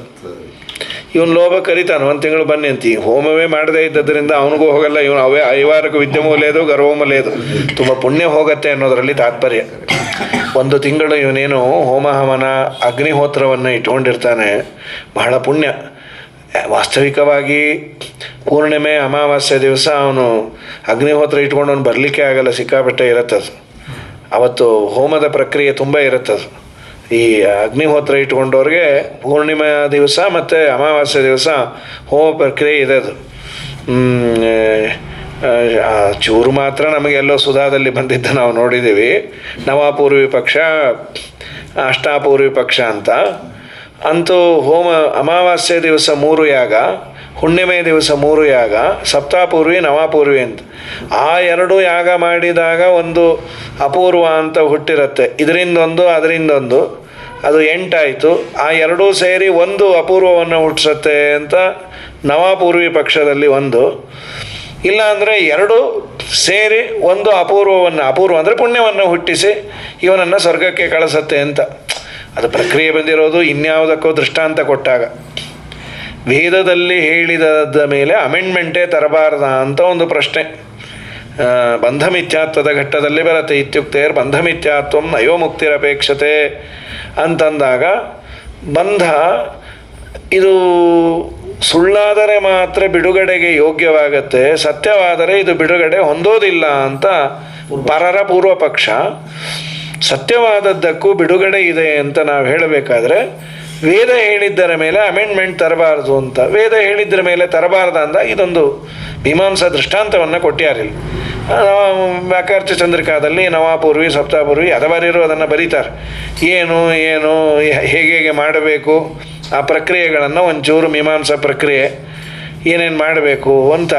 Speaker 1: ಇವನು ಲೋಭ ಕರೀತಾನೆ, 1 ತಿಂಗಳು ಬನ್ನಿ ಅಂತ. ಹೋಮವೇ ಮಾಡದೇ ಇದ್ದದ್ರಿಂದ ಅವನಿಗೂ ಹೋಗಲ್ಲ. ಇವನು ಐವಾರಕ್ಕೆ ವಿದ್ಯಮೂಲೇದು ಗರ್ವಮೂಲೇದು ತುಂಬ ಪುಣ್ಯ ಹೋಗುತ್ತೆ ಅನ್ನೋದರಲ್ಲಿ ತಾತ್ಪರ್ಯ. 1 ತಿಂಗಳು ಇವನೇನು ಹೋಮ ಹವನ ಅಗ್ನಿಹೋತ್ರವನ್ನು ಇಟ್ಕೊಂಡಿರ್ತಾನೆ, ಬಹಳ ಪುಣ್ಯ. ವಾಸ್ತವಿಕವಾಗಿ ಪೂರ್ಣಿಮೆ ಅಮಾವಾಸ್ಯೆ ದಿವಸ ಅವನು ಅಗ್ನಿಹೋತ್ರ ಇಟ್ಕೊಂಡು ಅವನು ಬರಲಿಕ್ಕೆ ಆಗಲ್ಲ, ಸಿಕ್ಕಾಪಟ್ಟೆ ಇರುತ್ತದು. ಅವತ್ತು ಹೋಮದ ಪ್ರಕ್ರಿಯೆ ತುಂಬ ಇರುತ್ತದು. ಈ ಅಗ್ನಿಹೋತ್ರ ಇಟ್ಕೊಂಡವ್ರಿಗೆ ಪೂರ್ಣಿಮಾ ದಿವಸ ಮತ್ತು ಅಮಾವಾಸ್ಯೆ ದಿವಸ ಹೋಮ ಪ್ರಕ್ರಿಯೆ ಇದೆ. ಅದು ಚೂರು ಮಾತ್ರ ನಮಗೆಲ್ಲೋ ಸುಧಾದಲ್ಲಿ ಬಂದಿದ್ದ ನಾವು ನೋಡಿದ್ದೀವಿ. ನವಾಪೂರ್ವಿ ಪಕ್ಷ, ಅಷ್ಟಾಪೂರ್ವಿ ಪಕ್ಷ ಅಂತ. ಅಂತೂ ಹೋಮ ಅಮಾವಾಸ್ಯೆ ದಿವಸ 3 ಯಾಗ, ಹುಣ್ಣಿಮೆ ದಿವಸ 3 ಯಾಗ, ಸಪ್ತಾಪೂರ್ವಿ ನವಾಪೂರ್ವಿ ಅಂತ. ಆ 2 ಯಾಗ ಮಾಡಿದಾಗ ಒಂದು ಅಪೂರ್ವ ಅಂತ ಹುಟ್ಟಿರುತ್ತೆ. ಇದರಿಂದೊಂದು ಅದರಿಂದೊಂದು, ಅದು 8 ಆಯಿತು. ಆ 2 ಸೇರಿ ಒಂದು ಅಪೂರ್ವವನ್ನು ಹುಟ್ಟಿಸುತ್ತೆ ಅಂತ ನವಾಪೂರ್ವಿ ಪಕ್ಷದಲ್ಲಿ ಒಂದು. ಇಲ್ಲ ಅಂದರೆ 2 ಸೇರಿ ಒಂದು ಅಪೂರ್ವವನ್ನು, ಅಪೂರ್ವ ಅಂದರೆ ಪುಣ್ಯವನ್ನು ಹುಟ್ಟಿಸಿ ಇವನನ್ನು ಸ್ವರ್ಗಕ್ಕೆ ಕಳಿಸತ್ತೆ ಅಂತ. ಅದು ಪ್ರಕ್ರಿಯೆ ಬಂದಿರೋದು ಇನ್ಯಾವುದಕ್ಕೋ ದೃಷ್ಟಾಂತ ಕೊಟ್ಟಾಗ. ವೇದದಲ್ಲಿ ಹೇಳಿದ ಮೇಲೆ ಅಮೆಂಡ್ಮೆಂಟೇ ತರಬಾರ್ದ ಅಂತ ಒಂದು ಪ್ರಶ್ನೆ ಬಂಧಮಿಥ್ಯಾತ್ವದ ಘಟ್ಟದಲ್ಲಿ ಬರುತ್ತೆ. ಇತ್ಯುಕ್ತೇರ್ ಬಂಧಮಿಥ್ಯಾತ್ವ ನಯೋ ಮುಕ್ತಿರಪೇಕ್ಷತೆ ಅಂತಂದಾಗ, ಬಂಧ ಇದು ಸುಳ್ಳಾದರೆ ಮಾತ್ರ ಬಿಡುಗಡೆಗೆ ಯೋಗ್ಯವಾಗತ್ತೆ, ಸತ್ಯವಾದರೆ ಇದು ಬಿಡುಗಡೆ ಹೊಂದೋದಿಲ್ಲ ಅಂತ ಪರರ ಪೂರ್ವ ಪಕ್ಷ. ಸತ್ಯವಾದದ್ದಕ್ಕೂ ಬಿಡುಗಡೆ ಇದೆ ಅಂತ ನಾವು ಹೇಳಬೇಕಾದ್ರೆ ವೇದ ಹೇಳಿದ್ದರ ಮೇಲೆ ಅಮೆಂಡ್ಮೆಂಟ್ ತರಬಾರ್ದು ಅಂತ. ವೇದ ಹೇಳಿದ್ದರ ಮೇಲೆ ತರಬಾರ್ದು ಅಂದಾಗ ಇದೊಂದು ಮೀಮಾಂಸಾ ದೃಷ್ಟಾಂತವನ್ನು ಕೊಟ್ಟ್ಯಾರಿಲ್ಲ. ವ್ಯಾಕರ್ತ ಚಂದ್ರಿಕಾದಲ್ಲಿ ನವಾಪೂರ್ವಿ ಸಪ್ತಾಪೂರ್ವಿ ಅದವರಿರು ಅದನ್ನು ಬರೀತಾರೆ. ಏನು ಹೇಗೆ ಮಾಡಬೇಕು ಆ ಪ್ರಕ್ರಿಯೆಗಳನ್ನು ಒಂಚೂರು ಮೀಮಾಂಸಾ ಪ್ರಕ್ರಿಯೆ ಏನೇನು ಮಾಡಬೇಕು ಅಂತ.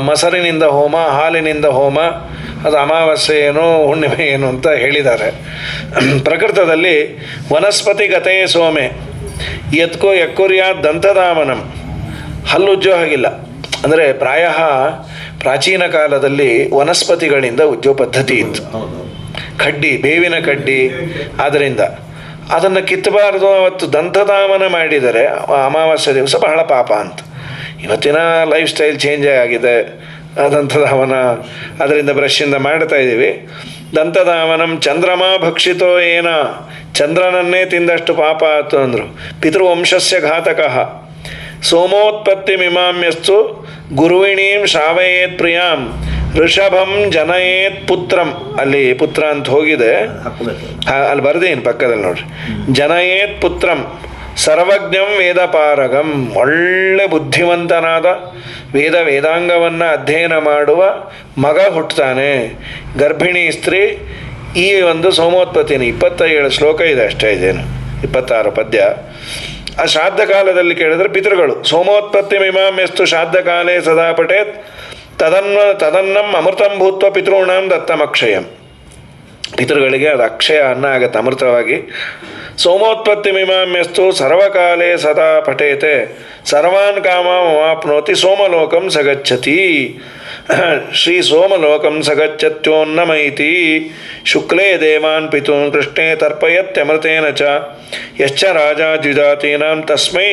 Speaker 1: ಮೊಸರಿನಿಂದ ಹೋಮ, ಹಾಲಿನಿಂದ ಹೋಮ, ಅದು ಅಮಾವಾಸ್ಯೆ ಏನು ಹುಣ್ಣಿಮೆ ಏನು ಅಂತ ಹೇಳಿದ್ದಾರೆ. ಪ್ರಕೃತದಲ್ಲಿ ವನಸ್ಪತಿಗತೇ ಸೋಮೆ ಯತ್ಕೋ ಯಕ್ಕುರ್ಯಾತ್ ದಂತದಾಮನಂ, ಹಲ್ಲುಜ್ಜೋ ಹಾಗಿಲ್ಲ. ಅಂದರೆ ಪ್ರಾಯ ಪ್ರಾಚೀನ ಕಾಲದಲ್ಲಿ ವನಸ್ಪತಿಗಳಿಂದ ಉಜ್ಜೋ ಪದ್ಧತಿ ಇತ್ತು. ಕಡ್ಡಿ, ಬೇವಿನ ಕಡ್ಡಿ, ಆದ್ದರಿಂದ ಅದನ್ನು ಕಿತ್ತಬಾರ್ದು. ಅವತ್ತು ದಂತದಾಮನ ಮಾಡಿದರೆ ಅಮಾವಾಸ್ಯೆ ದಿವಸ ಬಹಳ ಪಾಪ ಅಂತ. ಇವತ್ತಿನ ಲೈಫ್ ಸ್ಟೈಲ್ ಚೇಂಜ್ ಆಗಿದೆ. ದಂತದಾಮನ ಅದರಿಂದ ಬ್ರಷಿಂದ ಮಾಡ್ತಾ ಇದ್ದೀವಿ. ದಂತದಾಮನಂ ಚಂದ್ರಮಾ ಭಕ್ಷಿತೋ ಏನ, ಚಂದ್ರನನ್ನೇ ತಿಂದಷ್ಟು ಪಾಪ ಆಯ್ತು ಅಂದರು. ಪಿತೃವಂಶಸ್ಯ ಘಾತಕಃ ಸೋಮೋತ್ಪತ್ತಿ ಮಿಮಾಮ್ಯಸ್ತು ಗುರುವಿಣೀಂ ಶ್ರಾವಯೇತ್ ಪ್ರಿಯಾಂ ಋಷಭಂ ಜನಯೇತ್ ಪುತ್ರಂ. ಅಲ್ಲಿ ಪುತ್ರ ಅಂತ ಹೋಗಿದೆ, ಅಲ್ಲಿ ಬರ್ದೇನು ಪಕ್ಕದಲ್ಲಿ ನೋಡ್ರಿ. ಜನಯೇತ್ ಪುತ್ರಂ ಸರ್ವಜ್ಞಂ ವೇದಪಾರಗಂ, ಒಳ್ಳೆ ಬುದ್ಧಿವಂತನಾದ ವೇದಾಂಗವನ್ನು ಅಧ್ಯಯನ ಮಾಡುವ ಮಗ ಹುಟ್ಟುತ್ತಾನೆ. ಗರ್ಭಿಣಿ ಸ್ತ್ರೀ ಈ ಒಂದು ಸೋಮೋತ್ಪತ್ತಿನ 27 ಶ್ಲೋಕ ಇದೆ, ಅಷ್ಟೇ ಇದೇನು 26 ಪದ್ಯ. ಆ ಶ್ರಾದ್ದ ಕಾಲದಲ್ಲಿ ಕೇಳಿದ್ರೆ ಪಿತೃಗಳು ಸೋಮೋತ್ಪತ್ತಿ ಮಿಮಾಮ್ಯಸ್ತು ಶ್ರಾದ್ದ ಕಾಲೇ ಸದಾ ಪಠೇತ್ ತದನ್ನಂ ಅಮೃತಂ ಭೂತ್ವ ಪಿತॄಣಾಂ ದತ್ತಮಕ್ಷಯಂ. ಪಿತೃಗಳಿಗೆ ಅದು ಅಕ್ಷಯ ಅನ್ನ ಆಗತ್ತೆ ಅಮೃತವಾಗಿ. ಸೋಮೋತ್ಪತ್ತಿ ಮಿಮಾಮ್ಯಸ್ತು ಸರ್ವಕಾಲೇ ಸದಾ ಪಠೇತೆ ಸರ್ವಾನ್ ಕಾಮಾಪ್ನೋತಿ ಸೋಮಲೋಕಂ ಸಗಚ್ಚತಿ. ಶ್ರೀ ಸೋಮಲೋಕಂ ಸಗಚ್ಚತ್ಯೋನ್ನಮೈತಿ ಶುಕ್ಲೇ ದೇವಾನ್ ಪಿತೂನ್ ಕೃಷ್ಣೇ ತರ್ಪಯತ್ಯಮೃತೇನ ಚ ಯಶ್ಚ ರಾಜ ದ್ವಿಜಾತೀನಾಂ ತಸ್ಮೈ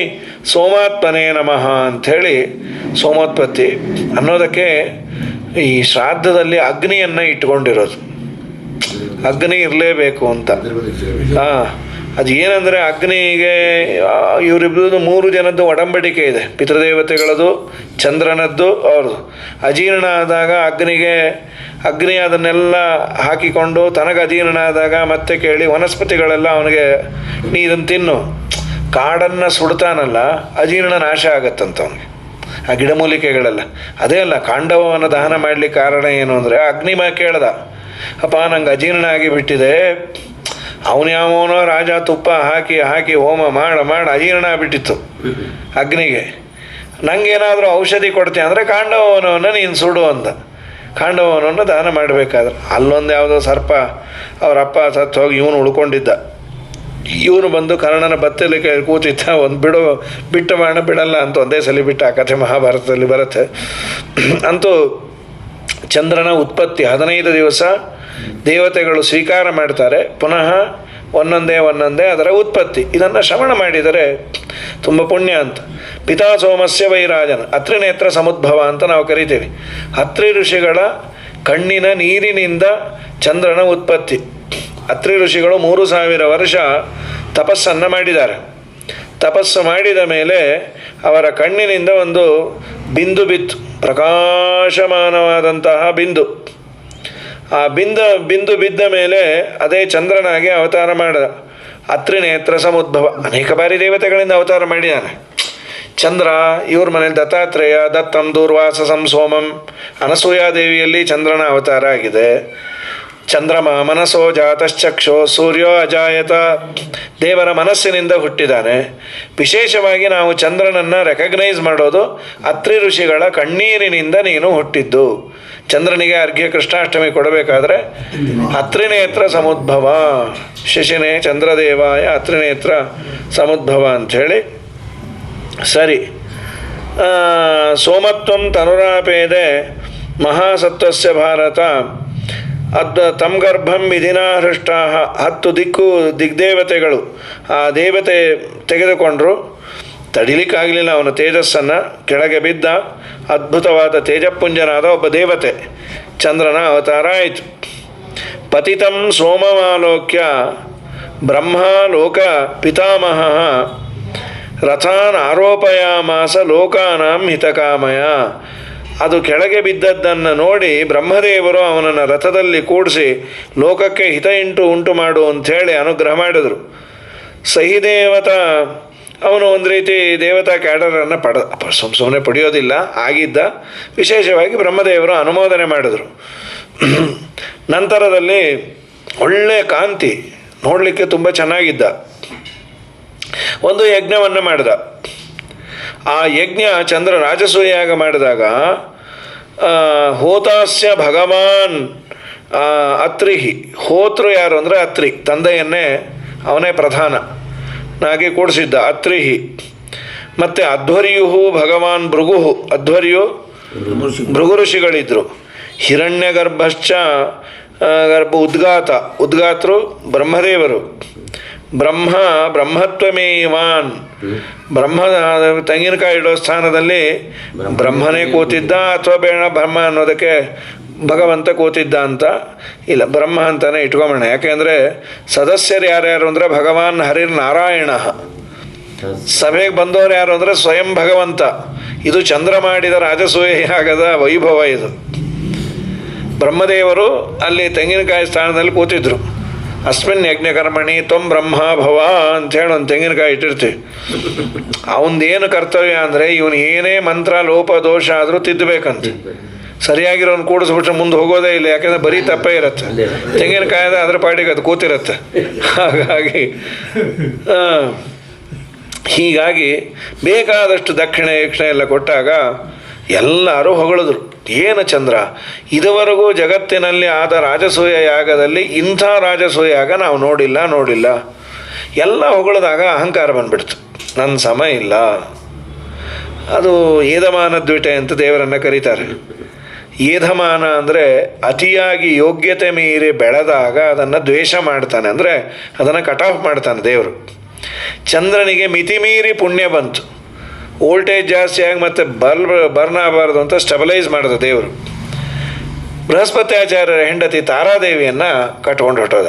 Speaker 1: ಸೋಮಾತ್ಮನೇ ನಮಃ ಅಂಥೇಳಿ ಸೋಮೋತ್ಪತ್ತಿ ಅನ್ನೋದಕ್ಕೆ ಈ ಶ್ರಾದ್ದದಲ್ಲಿ ಅಗ್ನಿಯನ್ನು ಇಟ್ಕೊಂಡಿರೋದು. ಅಗ್ನಿ ಇರಲೇಬೇಕು ಅಂತ. ಅದು ಏನಂದರೆ ಅಗ್ನಿಗೆ ಇವರಿಬ್ಬರದು 3 ಜನದ್ದು ಒಡಂಬಡಿಕೆ ಇದೆ. ಪಿತೃದೇವತೆಗಳದು, ಚಂದ್ರನದ್ದು, ಅವ್ರದ್ದು. ಅಜೀರ್ಣ ಆದಾಗ ಅಗ್ನಿ ಅದನ್ನೆಲ್ಲ ಹಾಕಿಕೊಂಡು ತನಗೆ ಅಜೀರ್ಣ ಆದಾಗ ಮತ್ತೆ ಕೇಳಿ ವನಸ್ಪತಿಗಳೆಲ್ಲ ಅವನಿಗೆ ನೀ ಇದನ್ನು ತಿನ್ನು, ಕಾಡನ್ನು ಸುಡ್ತಾನಲ್ಲ ಅಜೀರ್ಣ ನಾಶ ಆಗತ್ತಂತ ಅವನಿಗೆ. ಆ ಗಿಡಮೂಲಿಕೆಗಳೆಲ್ಲ ಅದೇ ಅಲ್ಲ. ಕಾಂಡವವನ್ನು ದಹನ ಮಾಡಲಿಕ್ಕೆ ಕಾರಣ ಏನು ಅಂದರೆ ಅಗ್ನಿಮ ಕೇಳ್ದ, ಅಪ್ಪ ನಂಗೆ ಅಜೀರ್ಣ ಆಗಿಬಿಟ್ಟಿದೆ. ಅವನ್ಯಾವನೋ ರಾಜ ತುಪ್ಪ ಹಾಕಿ ಹೋಮ ಮಾಡಿ ಅಜೀರ್ಣ ಆಗಿಬಿಟ್ಟಿತ್ತು ಅಗ್ನಿಗೆ. ನನಗೇನಾದರೂ ಔಷಧಿ ಕೊಡ್ತೀಯ ಅಂದರೆ ಕಾಂಡವನವನ್ನು ನೀನು ಸುಡು ಅಂದ. ಕಾಂಡವನವನ್ನು ದಾನ ಮಾಡಬೇಕಾದ್ರೆ ಅಲ್ಲೊಂದು ಯಾವುದೋ ಸರ್ಪ ಅವರಪ್ಪ ಸತ್ತು ಹೋಗಿ ಇವನು ಉಳ್ಕೊಂಡಿದ್ದ. ಇವನು ಬಂದು ಕರ್ಣನ ಬತ್ತಲಿಕ್ಕೆ ಕೂತಿದ್ದ. ಒಂದು ಬಿಟ್ಟು ಬಾಣ ಬಿಡಲ್ಲ ಅಂತ ಒಂದೇ ಸಲ ಬಿಟ್ಟು ಆ ಕಥೆ ಮಹಾಭಾರತದಲ್ಲಿ ಬರುತ್ತೆ. ಅಂತೂ ಚಂದ್ರನ ಉತ್ಪತ್ತಿ 15 ದಿವಸ ದೇವತೆಗಳು ಸ್ವೀಕಾರ ಮಾಡ್ತಾರೆ. ಪುನಃ ಒಂದೊಂದೇ ಅದರ ಉತ್ಪತ್ತಿ. ಇದನ್ನು ಶ್ರವಣ ಮಾಡಿದರೆ ತುಂಬ ಪುಣ್ಯ ಅಂತ. ಪಿತಾ ಸೋಮಸ್ಯ ವೈರಾಜನ ಅತ್ರಿನೇತ್ರ ಸಮುದ್ಭವ ಅಂತ ನಾವು ಕರಿತೀವಿ. ಅತ್ರಿ ಋಷಿಗಳ ಕಣ್ಣಿನ ನೀರಿನಿಂದ ಚಂದ್ರನ ಉತ್ಪತ್ತಿ. ಅತ್ರಿ ಋಷಿಗಳು 3000 ವರ್ಷ ತಪಸ್ಸನ್ನು ಮಾಡಿದ್ದಾರೆ. ತಪಸ್ಸು ಮಾಡಿದ ಮೇಲೆ ಅವರ ಕಣ್ಣಿನಿಂದ ಒಂದು ಬಿಂದು ಬಿತ್ತು, ಪ್ರಕಾಶಮಾನವಾದಂತಹ ಬಿಂದು. ಆ ಬಿಂದು ಬಿದ್ದ ಮೇಲೆ ಅದೇ ಚಂದ್ರನಾಗಿ ಅವತಾರ ಮಾಡಿದ. ಅತ್ರಿನೇತ್ರ ಸಮುದ್ಭವ, ಅನೇಕ ಬಾರಿ ದೇವತೆಗಳಿಂದ ಅವತಾರ ಮಾಡಿದ್ದಾನೆ. ಚಂದ್ರ ಇವ್ರ ಮನೇಲಿ ದತ್ತಾತ್ರೇಯ, ದತ್ತಂ ದೂರ್ವಾಸ ಸೋಮಂ, ಅನಸೂಯಾದೇವಿಯಲ್ಲಿ ಚಂದ್ರನ ಅವತಾರ ಆಗಿದೆ. ಚಂದ್ರಮ ಮನಸೋ ಜಾತಶ್ಚಕ್ಷೋ ಸೂರ್ಯೋ ಅಜಾಯತ, ದೇವರ ಮನಸ್ಸಿನಿಂದ ಹುಟ್ಟಿದ್ದಾನೆ. ವಿಶೇಷವಾಗಿ ನಾವು ಚಂದ್ರನನ್ನು ರೆಕಗ್ನೈಸ್ ಮಾಡೋದು ಅತ್ರಿ ಋಷಿಗಳ ಕಣ್ಣೀರಿನಿಂದ ನೀನು ಹುಟ್ಟಿದ್ದು. ಚಂದ್ರನಿಗೆ ಅರ್ಘ್ಯ ಕೃಷ್ಣಾಷ್ಟಮಿ ಕೊಡಬೇಕಾದ್ರೆ ಅತ್ರಿನೇತ್ರ ಸಮುದ್ಭವ, ಶಶಿನೇ ಚಂದ್ರದೇವಾಯ ಅತ್ರಿನೇತ್ರ ಸಮುದ್ಭವ ಅಂಥೇಳಿ. ಸರಿ, ಸೋಮತ್ವಂ ತನುರಾಪೇದೆ ಮಹಾಸತ್ವಸ್ಯ ಭಾರತ ತಂ ಗರ್ಭಂ ವಿಧಿನಾ ಹೃಷ್ಟ. 10 ದಿಗ್ದೇವತೆಗಳು ಆ ದೇವತೆ ತೆಗೆದುಕೊಂಡರು, ತಡಿಲಿಕ್ಕಾಗಲಿಲ್ಲ ಅವನ ತೇಜಸ್ಸನ್ನು. ಕೆಳಗೆ ಬಿದ್ದ ಅದ್ಭುತವಾದ ತೇಜಪುಂಜನಾದ ಒಬ್ಬ ದೇವತೆ, ಚಂದ್ರನ ಅವತಾರ ಆಯಿತು. ಪತಿತಂ ಸೋಮಮಾಲೋಕ್ಯ ಬ್ರಹ್ಮ ಲೋಕ ಪಿತಾಮಹ ರಥಾನ್ ಆರೋಪಯಾಮಾಸ ಲೋಕಾನಾಂ ಹಿತಕಾಮಯ. ಅದು ಕೆಳಗೆ ಬಿದ್ದದ್ದನ್ನು ನೋಡಿ ಬ್ರಹ್ಮದೇವರು ಅವನನ್ನು ರಥದಲ್ಲಿ ಕೂಡಿಸಿ ಲೋಕಕ್ಕೆ ಹಿತ ಉಂಟು ಮಾಡು ಅಂಥೇಳಿ ಅನುಗ್ರಹ ಮಾಡಿದರು. ಸಹಿದೇವತಾ ಅವನು ಒಂದು ರೀತಿ ದೇವತಾ ಕ್ಯಾಡರನ್ನು ಸುಮ್ಮನೆ ಪಡೆಯೋದಿಲ್ಲ ಆಗಿದ್ದ. ವಿಶೇಷವಾಗಿ ಬ್ರಹ್ಮದೇವರು ಅನುಮೋದನೆ ಮಾಡಿದರು. ನಂತರದಲ್ಲಿ ಒಳ್ಳೆಯ ಕಾಂತಿ, ನೋಡಲಿಕ್ಕೆ ತುಂಬ ಚೆನ್ನಾಗಿದ್ದ. ಒಂದು ಯಜ್ಞವನ್ನು ಮಾಡಿದ. ಆ ಯಜ್ಞ ಚಂದ್ರ ರಾಜಸೂಯಾಗ ಮಾಡಿದಾಗ ಹೋತಾಸ್ಯ ಭಗವಾನ್ ಅತ್ರಿಹಿ, ಹೋತೃ ಯಾರು ಅಂದರೆ ಅತ್ರಿ, ತಂದೆಯನ್ನೇ ಅವನೇ ಪ್ರಧಾನನಾಗಿ ಕೂಡಿಸಿದ್ದ ಅತ್ರಿಹಿ. ಮತ್ತು ಅಧ್ವರ್ಯು ಭಗವಾನ್ ಭೃಗು, ಅಧ್ವರ್ಯು ಭೃಗು ಋಷಿಗಳಿದ್ದರು. ಹಿರಣ್ಯ ಗರ್ಭಶ್ಚ ಉದ್ಗಾತರು ಬ್ರಹ್ಮದೇವರು. ಬ್ರಹ್ಮತ್ವಮೇವಾನ್, ತೆಂಗಿನಕಾಯಿ ಇಡೋ ಸ್ಥಾನದಲ್ಲಿ ಬ್ರಹ್ಮನೇ ಕೂತಿದ್ದ ಅಥವಾ ಬೇಡ ಬ್ರಹ್ಮ ಅನ್ನೋದಕ್ಕೆ ಭಗವಂತ ಕೂತಿದ್ದ ಅಂತ ಇಲ್ಲ, ಬ್ರಹ್ಮ ಅಂತಲೇ ಇಟ್ಕೊಂಬೋಣ. ಯಾಕೆಂದರೆ ಸದಸ್ಯರು ಯಾರ್ಯಾರು ಅಂದರೆ ಭಗವಾನ್ ಹರಿರ್ ನಾರಾಯಣ, ಸಭೆಗೆ ಬಂದವರು ಯಾರು ಅಂದರೆ ಸ್ವಯಂ ಭಗವಂತ. ಇದು ಚಂದ್ರ ಮಾಡಿದ ರಾಜಸೂಯ ಯಾಗದ ವೈಭವ. ಇದು ಬ್ರಹ್ಮದೇವರು ಅಲ್ಲಿ ತೆಂಗಿನಕಾಯಿ ಸ್ಥಾನದಲ್ಲಿ ಕೂತಿದ್ರು. ಅಸ್ಮಿನ್ ಯಜ್ಞಕರ್ಮಣಿ ತ್ವಂ ಬ್ರಹ್ಮ ಭವ ಅಂಥೇಳಿ ಒಂದು ತೆಂಗಿನಕಾಯಿ ಇಟ್ಟಿರ್ತೀವಿ. ಅವನದೇನು ಕರ್ತವ್ಯ ಅಂದರೆ ಇವನು ಏನೇ ಮಂತ್ರ ಲೋಪ ದೋಷ ಆದರೂ ತಿದ್ದಬೇಕಂತ. ಸರಿಯಾಗಿರೋನು ಕೂಡಿಸ್ಬಿಟ್ರೆ ಮುಂದೆ ಹೋಗೋದೇ ಇಲ್ಲ, ಯಾಕೆಂದರೆ ಬರೀ ತಪ್ಪೇ ಇರುತ್ತೆ. ತೆಂಗಿನಕಾಯದ ಅದ್ರ ಪಾಟಿಗೆ ಅದು ಕೂತಿರುತ್ತೆ. ಹೀಗಾಗಿ ಬೇಕಾದಷ್ಟು ದಕ್ಷಿಣೆ ಎಲ್ಲ ಕೊಟ್ಟಾಗ ಎಲ್ಲರೂ ಹೊಗಳಿದ್ರು, ಏನು ಚಂದ್ರ, ಇದುವರೆಗೂ ಜಗತ್ತಿನಲ್ಲಿ ಆದ ರಾಜಸೂಯ ಯಾಗದಲ್ಲಿ ಇಂಥ ರಾಜಸೂಯ ಯಾಗ ನಾವು ನೋಡಿಲ್ಲ. ಎಲ್ಲ ಹೊಗಳಿದಾಗ ಅಹಂಕಾರ ಬಂದ್ಬಿಡ್ತು, ನನ್ನ ಸಮ ಇಲ್ಲ. ಅದು ಏಧಮಾನ ದ್ವಿಟೆ ಅಂತ ದೇವರನ್ನು ಕರೀತಾರೆ. ಏಧಮಾನ ಅಂದರೆ ಅತಿಯಾಗಿ ಯೋಗ್ಯತೆ ಮೀರಿ ಬೆಳೆದಾಗ ಅದನ್ನು ದ್ವೇಷ ಮಾಡ್ತಾನೆ, ಅಂದರೆ ಅದನ್ನು ಕಟ್ ಆಫ್ ಮಾಡ್ತಾನೆ ದೇವರು. ಚಂದ್ರನಿಗೆ ಮಿತಿಮೀರಿ ಪುಣ್ಯ ಬಂತು, ವೋಲ್ಟೇಜ್ ಜಾಸ್ತಿಯಾಗಿ ಮತ್ತು ಬರ್ನ್ ಆಗಬಾರ್ದು ಅಂತ ಸ್ಟೆಬಲೈಸ್ ಮಾಡಿದ ದೇವರು. ಬೃಹಸ್ಪತಿ ಆಚಾರ್ಯರ ಹೆಂಡತಿ ತಾರಾದೇವಿಯನ್ನು ಕಟ್ಕೊಂಡು ಹೊಟ್ಟೋದ.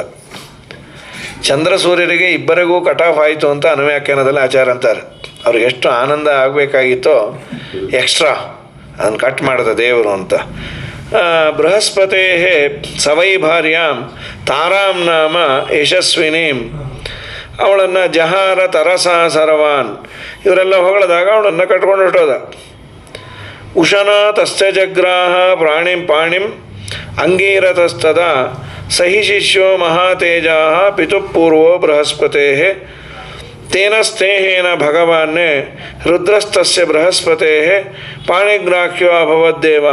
Speaker 1: ಚಂದ್ರ ಸೂರ್ಯರಿಗೆ ಇಬ್ಬರಿಗೂ ಕಟ್ ಆಫ್ ಆಯಿತು ಅಂತ ಅನುವ್ಯಾಖ್ಯಾನದಲ್ಲಿ ಆಚಾರ ಅಂತಾರೆ. ಅವ್ರಿಗೆ ಎಷ್ಟು ಆನಂದ ಆಗಬೇಕಾಗಿತ್ತೋ ಎಕ್ಸ್ಟ್ರಾ ಅದನ್ನು ಕಟ್ ಮಾಡಿದ ದೇವರು ಅಂತ. ಬೃಹಸ್ಪತೇ ಸವೈ ಭಾರ್ಯಾಂ ತಾರಾಂ ನಾಮ ಯಶಸ್ವಿನೀಂ, ಅವಳನ್ನು ಜಹಾರ ತರಸಾ ಸರ್ವಾನ್, ಇವರೆಲ್ಲ ಹೊಗಳಿದಾಗ ಅವಳನ್ನು ಕಟ್ಕೊಂಡು ಹೊಟ್ಟೋದ. ಉಶನ ತಸ್ಯ ಜಗ್ರಾಹ ಪಾಣಿಂ ಅಂಗೀರತಸ್ತದ ಸಹಿ ಶಿಷ್ಯೋ ಮಹಾತೇಜಾ ಪಿತುಪೂರ್ವೋ ಬೃಹಸ್ಪತೆ ತೇನ ಸ್ನೇಹೇನ ಭಗವಾನ್ನೇ ರುದ್ರಸ್ತಸ್ಯ ಬೃಹಸ್ಪತೆ ಪಾಣಿಗ್ರಾಹ್ಯೋ ಅಭವದ್ದೇವ.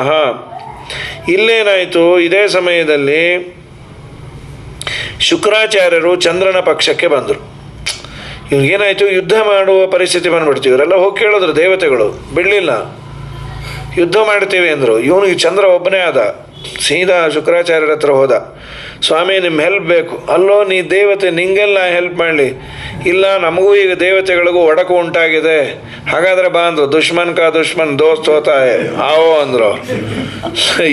Speaker 1: ಇಲ್ಲೇನಾಯಿತು, ಇದೇ ಸಮಯದಲ್ಲಿ ಶುಕ್ರಾಚಾರ್ಯರು ಚಂದ್ರನ ಪಕ್ಷಕ್ಕೆ ಬಂದರು. ಇವ್ರಿಗೇನಾಯಿತು, ಯುದ್ಧ ಮಾಡುವ ಪರಿಸ್ಥಿತಿ ಬಂದ್ಬಿಡ್ತೀವಿ. ಇವರೆಲ್ಲ ಹೋಗಿ ಕೇಳಿದ್ರು ದೇವತೆಗಳು, ಬಿಡಲಿಲ್ಲ. ಯುದ್ಧ ಮಾಡ್ತೀವಿ ಅಂದರು. ಇವನು ಚಂದ್ರ ಒಬ್ಬನೇ ಆದ. ಸೀದಾ ಶುಕ್ರಾಚಾರ್ಯರ ಹತ್ರ ಹೋದ. ಸ್ವಾಮಿ ನಿಮ್ಮ ಹೆಲ್ಪ್ ಬೇಕು. ಅಲ್ಲೋ ನೀ ದೇವತೆ, ನಿಂಗೆಲ್ಲ ಹೆಲ್ಪ್ ಮಾಡಲಿ. ಇಲ್ಲ, ನಮಗೂ ಈಗ ದೇವತೆಗಳಿಗೂ ಒಡಕು ಉಂಟಾಗಿದೆ. ಹಾಗಾದರೆ ಬಾ ಅಂದರು. ದುಶ್ಮನ್ ಕಾ ದುಶ್ಮನ್ ದೋಸ್ತ್ ಹೋತಾ ಆವೋ ಅಂದರು.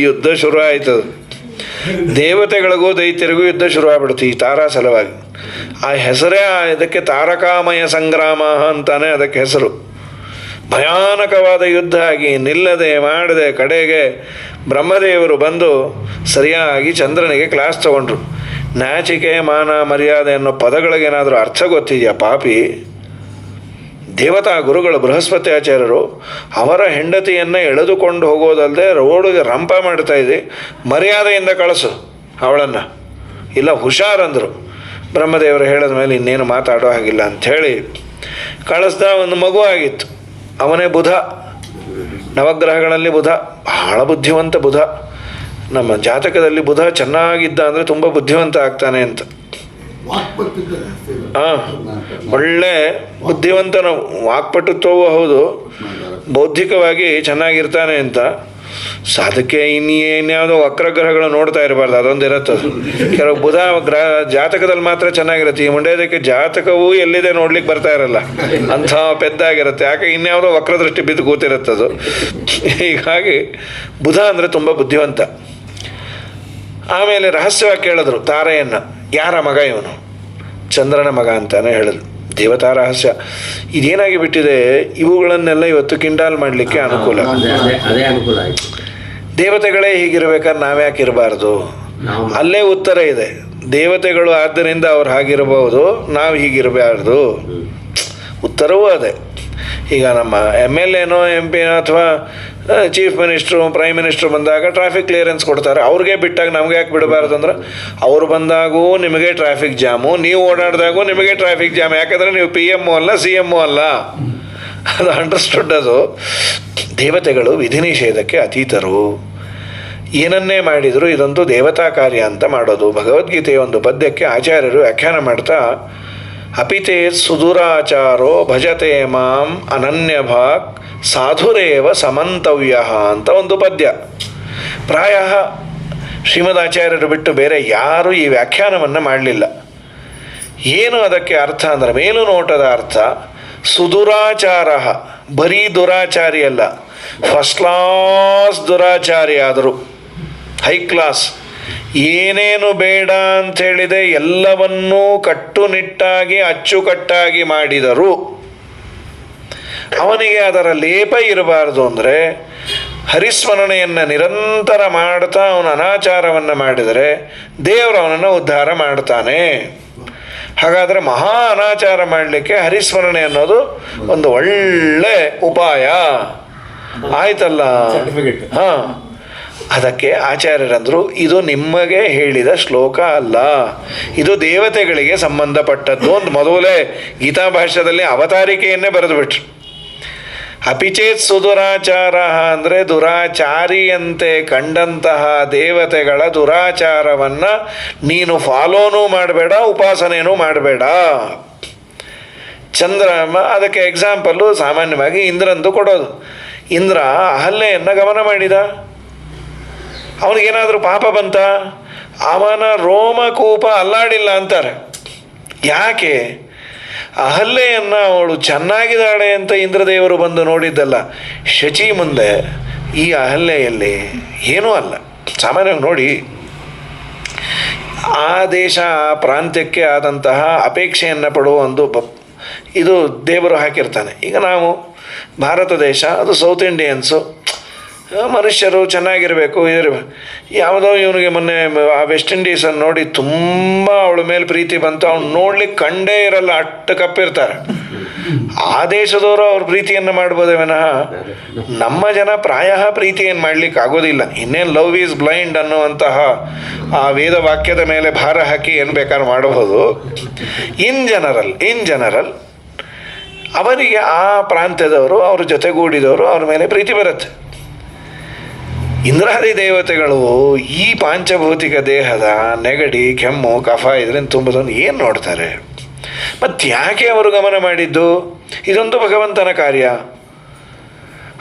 Speaker 1: ಯುದ್ಧ ಶುರು ಆಯ್ತದ. ದೇವತೆಗಳಿಗೂ ದೈತ್ಯರಿಗೂ ಯುದ್ಧ ಶುರು ಆಗ್ಬಿಡ್ತು ಈ ತಾರಾ ಸಲುವಾಗಿ. ಆ ಹೆಸರೇ ಇದಕ್ಕೆ ತಾರಕಾಮಯ ಸಂಗ್ರಾಮ ಅಂತಾನೆ ಅದಕ್ಕೆ ಹೆಸರು. ಭಯಾನಕವಾದ ಯುದ್ಧ ಆಗಿ ನಿಲ್ಲದೆ ಮಾಡದೆ ಕಡೆಗೆ ಬ್ರಹ್ಮದೇವರು ಬಂದು ಸರಿಯಾಗಿ ಚಂದ್ರನಿಗೆ ಕ್ಲಾಸ್ ತಗೊಂಡ್ರು. ನಾಚಿಕೆ ಮಾನ ಮರ್ಯಾದೆ ಅನ್ನೋ ಪದಗಳಿಗೇನಾದರೂ ಅರ್ಥ ಗೊತ್ತಿದೆಯಾ ಪಾಪಿ? ದೇವತಾ ಗುರುಗಳು ಬೃಹಸ್ಪತಿ ಆಚಾರ್ಯರು ಅವರ ಹೆಂಡತಿಯನ್ನು ಎಳೆದುಕೊಂಡು ಹೋಗೋದಲ್ಲದೆ ರೋಡಿಗೆ ರಂಪ ಮಾಡ್ತಾ ಇದ್ದೆ, ಮರ್ಯಾದೆಯಿಂದ ಕಳಿಸು ಅವಳನ್ನು, ಇಲ್ಲ ಹುಷಾರಂದರು. ಬ್ರಹ್ಮದೇವರು ಹೇಳಿದ ಮೇಲೆ ಇನ್ನೇನು ಮಾತಾಡೋ ಹಾಗಿಲ್ಲ ಅಂಥೇಳಿ ಕಳಿಸ್ದ. ಒಂದು ಮಗು ಆಗಿತ್ತು, ಅವನೇ ಬುಧ. ನವಗ್ರಹಗಳಲ್ಲಿ ಬುಧ ಬಹಳ ಬುದ್ಧಿವಂತ. ಬುಧ ನಮ್ಮ ಜಾತಕದಲ್ಲಿ ಬುಧ ಚೆನ್ನಾಗಿದ್ದ ಅಂದರೆ ತುಂಬ ಬುದ್ಧಿವಂತ ಆಗ್ತಾನೆ ಅಂತ. ಒಳ್ಳೆ ಬುದ್ಧಿವಂತನ ವಾಕ್ಪಟುತ್ವವೂ ಹೌದು, ಬೌದ್ಧಿಕವಾಗಿ ಚೆನ್ನಾಗಿರ್ತಾನೆ ಅಂತ. ಅದಕ್ಕೆ ಇನ್ಯಾವುದೋ ವಕ್ರಗ್ರಹಗಳು ನೋಡ್ತಾ ಇರಬಾರ್ದು, ಅದೊಂದು ಇರುತ್ತದು. ಕೆಲವು ಬುಧ ಜಾತಕದಲ್ಲಿ ಮಾತ್ರ ಚೆನ್ನಾಗಿರುತ್ತೆ. ಈ ಮುಂಡೇದಕ್ಕೆ ಜಾತಕವೂ ಎಲ್ಲಿದೆ ನೋಡ್ಲಿಕ್ಕೆ ಬರ್ತಾ ಇರಲ್ಲ, ಅಂಥ ಪೆದ್ದಾಗಿರುತ್ತೆ. ಯಾಕೆ ಇನ್ಯಾವುದೋ ವಕ್ರದೃಷ್ಟಿ ಬಿದ್ದು ಕೂತಿರುತ್ತದು. ಹೀಗಾಗಿ ಬುಧ ಅಂದರೆ ತುಂಬ ಬುದ್ಧಿವಂತ. ಆಮೇಲೆ ರಹಸ್ಯವಾಗಿ ಕೇಳಿದ್ರು ತಾರೆಯನ್ನು, ಯಾರ ಮಗ ಇವನು? ಚಂದ್ರನ ಮಗ ಅಂತಾನೆ ಹೇಳಿದ್ರು. ದೇವತಾ ರಹಸ್ಯ ಇದೇನಾಗಿ ಬಿಟ್ಟಿದೆ, ಇವುಗಳನ್ನೆಲ್ಲ ಇವತ್ತು ಕಿಂಡಾಲ್ ಮಾಡಲಿಕ್ಕೆ ಅನುಕೂಲ.
Speaker 2: ಅದೇ ಅನುಕೂಲ ಆಯಿತು.
Speaker 1: ದೇವತೆಗಳೇ ಹೀಗಿರ್ಬೇಕಾದ್ರೆ ನಾವ್ಯಾಕೆ ಇರಬಾರ್ದು? ಅಲ್ಲೇ ಉತ್ತರ ಇದೆ. ದೇವತೆಗಳು ಆದ್ದರಿಂದ ಅವ್ರು ಹಾಗಿರಬಹುದು, ನಾವು ಹೀಗಿರಬಾರ್ದು. ಉತ್ತರವೂ ಅದೇ. ಈಗ ನಮ್ಮ MLAನೋ MP ಅಥವಾ ಚೀಫ್ ಮಿನಿಸ್ಟ್ರು ಪ್ರೈಮ್ ಮಿನಿಸ್ಟ್ರು ಬಂದಾಗ ಟ್ರಾಫಿಕ್ ಕ್ಲಿಯರೆನ್ಸ್ ಕೊಡ್ತಾರೆ. ಅವ್ರಿಗೆ ಬಿಟ್ಟಾಗ ನಮ್ಗೆ ಯಾಕೆ ಬಿಡಬಾರ್ದು ಅಂದ್ರೆ, ಅವ್ರು ಬಂದಾಗೂ ನಿಮಗೆ ಟ್ರಾಫಿಕ್ ಜಾಮು, ನೀವು ಓಡಾಡಿದಾಗೂ ನಿಮಗೆ ಟ್ರಾಫಿಕ್ ಜಾಮ್. ಯಾಕಂದರೆ ನೀವು PM ಅಲ್ಲ CM ಅಲ್ಲ. ಅದು ಅಂಡರ್ಸ್ಟುಡ್. ಅದು ದೇವತೆಗಳು ವಿಧಿ ನಿಷೇಧಕ್ಕೆ ಅತೀತರು. ಏನನ್ನೇ ಮಾಡಿದರೂ ಇದೊಂದು ದೇವತಾ ಕಾರ್ಯ ಅಂತ ಮಾಡೋದು. ಭಗವದ್ಗೀತೆಯ ಒಂದು ಪದ್ಯಕ್ಕೆ ಆಚಾರ್ಯರು ವ್ಯಾಖ್ಯಾನ ಮಾಡ್ತಾ, ಅಪಿತೇ ಸುದುರಾಚಾರೋ ಭಜತೆ ಮಾಂ ಅನನ್ಯ ಭಾಗ್ ಸಾಧುರೇವ ಸಮಂತವ್ಯ ಅಂತ ಒಂದು ಪದ್ಯ. ಪ್ರಾಯ ಶ್ರೀಮದಾಚಾರ್ಯರು ಬಿಟ್ಟು ಬೇರೆ ಯಾರೂ ಈ ವ್ಯಾಖ್ಯಾನವನ್ನು ಮಾಡಲಿಲ್ಲ. ಏನು ಅದಕ್ಕೆ ಅರ್ಥ ಅಂದರೆ, ಮೇಲು ನೋಟದ ಅರ್ಥ ಸುದುರಾಚಾರ, ಬರೀ ದುರಾಚಾರಿ ಅಲ್ಲ, ಫಸ್ಟ್ ಕ್ಲಾಸ್ ದುರಾಚಾರಿ ಆದರು, ಹೈ ಕ್ಲಾಸ್. ಏನೇನು ಬೇಡ ಅಂಥೇಳಿದೆ ಎಲ್ಲವನ್ನೂ ಕಟ್ಟುನಿಟ್ಟಾಗಿ ಅಚ್ಚುಕಟ್ಟಾಗಿ ಮಾಡಿದರು. ಅವನಿಗೆ ಅದರ ಲೇಪ ಇರಬಾರ್ದು. ಅಂದರೆ ಹರಿಸ್ಮರಣೆಯನ್ನು ನಿರಂತರ ಮಾಡ್ತಾ ಅವನ ಅನಾಚಾರವನ್ನು ಮಾಡಿದರೆ ದೇವರು ಅವನನ್ನು ಉದ್ಧಾರ ಮಾಡ್ತಾನೆ. ಹಾಗಾದರೆ ಮಹಾ ಅನಾಚಾರ ಮಾಡಲಿಕ್ಕೆ ಹರಿಸ್ಮರಣೆ ಅನ್ನೋದು ಒಂದು ಒಳ್ಳೆ ಉಪಾಯ ಆಯ್ತಲ್ಲ. ಹಾಂ, ಅದಕ್ಕೆ ಆಚಾರ್ಯರಂದರು, ಇದು ನಿಮಗೆ ಹೇಳಿದ ಶ್ಲೋಕ ಅಲ್ಲ, ಇದು ದೇವತೆಗಳಿಗೆ ಸಂಬಂಧಪಟ್ಟದ್ದು ಅಂತ ಮೊದಲೇ ಗೀತಾ ಭಾಷ್ಯದಲ್ಲಿ ಅವತಾರಿಕೆಯನ್ನೇ ಬರೆದುಬಿಟ್ರು. ಅಪಿಚೇತ್ ಸುದುರಾಚಾರ ಅಂದರೆ ದುರಾಚಾರಿಯಂತೆ ಕಂಡಂತಹ ದೇವತೆಗಳ ದುರಾಚಾರವನ್ನು ನೀನು ಫಾಲೋನೂ ಮಾಡಬೇಡ, ಉಪಾಸನೆಯೂ ಮಾಡಬೇಡ. ಚಂದ್ರಮ ಅದಕ್ಕೆ ಎಕ್ಸಾಂಪಲ್ಲು ಸಾಮಾನ್ಯವಾಗಿ ಇಂದ್ರಂದು ಕೊಡೋದು. ಇಂದ್ರ ಅಹಲ್ಯೆಯನ್ನು ಗಮನ ಮಾಡಿದ, ಅವನಿಗೇನಾದರೂ ಪಾಪ ಬಂತ? ಅವನ ರೋಮಕೂಪ ಅಲ್ಲಾಡಿಲ್ಲ ಅಂತಾರೆ. ಯಾಕೆ? ಅಹಲ್ಯೆಯನ್ನು ಅವಳು ಚೆನ್ನಾಗಿದ್ದಾಳೆ ಅಂತ ಇಂದ್ರದೇವರು ಬಂದು ನೋಡಿದ್ದಲ್ಲ. ಶಚಿ ಮುಂದೆ ಈ ಅಹಲ್ಯೆಯಲ್ಲಿ ಏನೂ ಅಲ್ಲ. ಸಾಮಾನ್ಯವಾಗಿ ನೋಡಿ, ಆ ದೇಶ ಆ ಪ್ರಾಂತ್ಯಕ್ಕೆ ಆದಂತಹ ಅಪೇಕ್ಷೆಯನ್ನು ಪಡುವ ಒಂದು ಇದು ದೇವರು ಹಾಕಿರ್ತಾನೆ. ಈಗ ನಾವು ಭಾರತ ದೇಶ, ಅದು ಸೌತ್ ಇಂಡಿಯನ್ಸು, ಮನುಷ್ಯರು ಚೆನ್ನಾಗಿರಬೇಕು. ಯಾವುದೋ ಇವನಿಗೆ ಮೊನ್ನೆ ಆ ವೆಸ್ಟ್ ಇಂಡೀಸನ್ನು ನೋಡಿ ತುಂಬ ಅವಳ ಮೇಲೆ ಪ್ರೀತಿ ಬಂತು. ಅವ್ನು ನೋಡ್ಲಿಕ್ಕೆ ಕಂಡೇ ಇರಲ್ಲ, ಅಟ್ಟು ಕಪ್ಪಿರ್ತಾರೆ. ಆ ದೇಶದವರು ಅವ್ರ ಪ್ರೀತಿಯನ್ನು ಮಾಡ್ಬೋದೇ ವಿನಃ ನಮ್ಮ ಜನ ಪ್ರಾಯ ಪ್ರೀತಿಯನ್ನು ಮಾಡಲಿಕ್ಕೆ ಆಗೋದಿಲ್ಲ. ಇನ್ನೇನು ಲವ್ ಈಸ್ ಬ್ಲೈಂಡ್ ಅನ್ನುವಂತಹ ಆ ವೇದ ವಾಕ್ಯದ ಮೇಲೆ ಭಾರ ಹಾಕಿ ಏನು ಬೇಕಾದ್ರೂ ಮಾಡಬಹುದು. ಇನ್ ಜನರಲ್ ಅವರಿಗೆ ಆ ಪ್ರಾಂತ್ಯದವರು, ಅವ್ರ ಜೊತೆಗೂಡಿದವರು, ಅವ್ರ ಮೇಲೆ ಪ್ರೀತಿ ಬರುತ್ತೆ. ಇಂದ್ರಾದಿ ದೇವತೆಗಳು ಈ ಪಾಂಚಭೌತಿಕ ದೇಹದ ನೆಗಡಿ, ಕೆಮ್ಮು, ಕಫ ಇದರಿಂದ ತುಂಬುದನ್ನು ಏನು ನೋಡ್ತಾರೆ? ಮತ್ತು ಯಾಕೆ ಅವರು ಗಮನ ಮಾಡಿದ್ದು? ಇದೊಂದು ಭಗವಂತನ ಕಾರ್ಯ.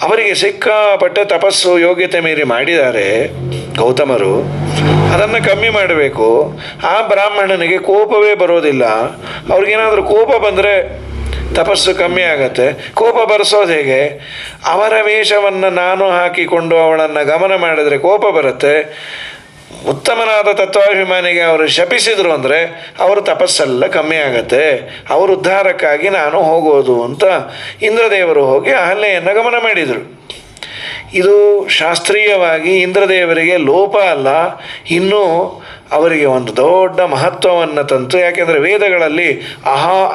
Speaker 1: ಅವರಿಗೆ ಸಿಕ್ಕಾಪಟ್ಟೆ ತಪಸ್ಸು ಯೋಗ್ಯತೆ ಮೀರಿ ಮಾಡಿದ್ದಾರೆ ಗೌತಮರು. ಅದನ್ನು ಕಮ್ಮಿ ಮಾಡಬೇಕು. ಆ ಬ್ರಾಹ್ಮಣನಿಗೆ ಕೋಪವೇ ಬರೋದಿಲ್ಲ. ಅವ್ರಿಗೇನಾದರೂ ಕೋಪ ಬಂದರೆ ತಪಸ್ಸು ಕಮ್ಮಿ ಆಗತ್ತೆ. ಕೋಪ ಬರೆಸೋದು ಹೇಗೆ? ಅವರ ವೇಷವನ್ನು ನಾನು ಹಾಕಿಕೊಂಡು ಅವಳನ್ನು ಗಮನ ಮಾಡಿದರೆ ಕೋಪ ಬರುತ್ತೆ. ಉತ್ತಮನಾದ ತತ್ವಾಭಿಮಾನಿಗೆ ಅವರು ಶಪಿಸಿದರು ಅಂದರೆ ಅವರ ತಪಸ್ಸೆಲ್ಲ ಕಮ್ಮಿ ಆಗತ್ತೆ, ಅವ್ರ ಉದ್ಧಾರಕ್ಕಾಗಿ ನಾನು ಹೋಗೋದು ಅಂತ ಇಂದ್ರದೇವರು ಹೋಗಿ ಅಹಲ್ಯೆಯನ್ನು ಗಮನ ಮಾಡಿದರು. ಇದು ಶಾಸ್ತ್ರೀಯವಾಗಿ ಇಂದ್ರದೇವರಿಗೆ ಲೋಪ ಅಲ್ಲ, ಇನ್ನೂ ಅವರಿಗೆ ಒಂದು ದೊಡ್ಡ ಮಹತ್ವವನ್ನು ತಂತು. ಯಾಕೆಂದರೆ ವೇದಗಳಲ್ಲಿ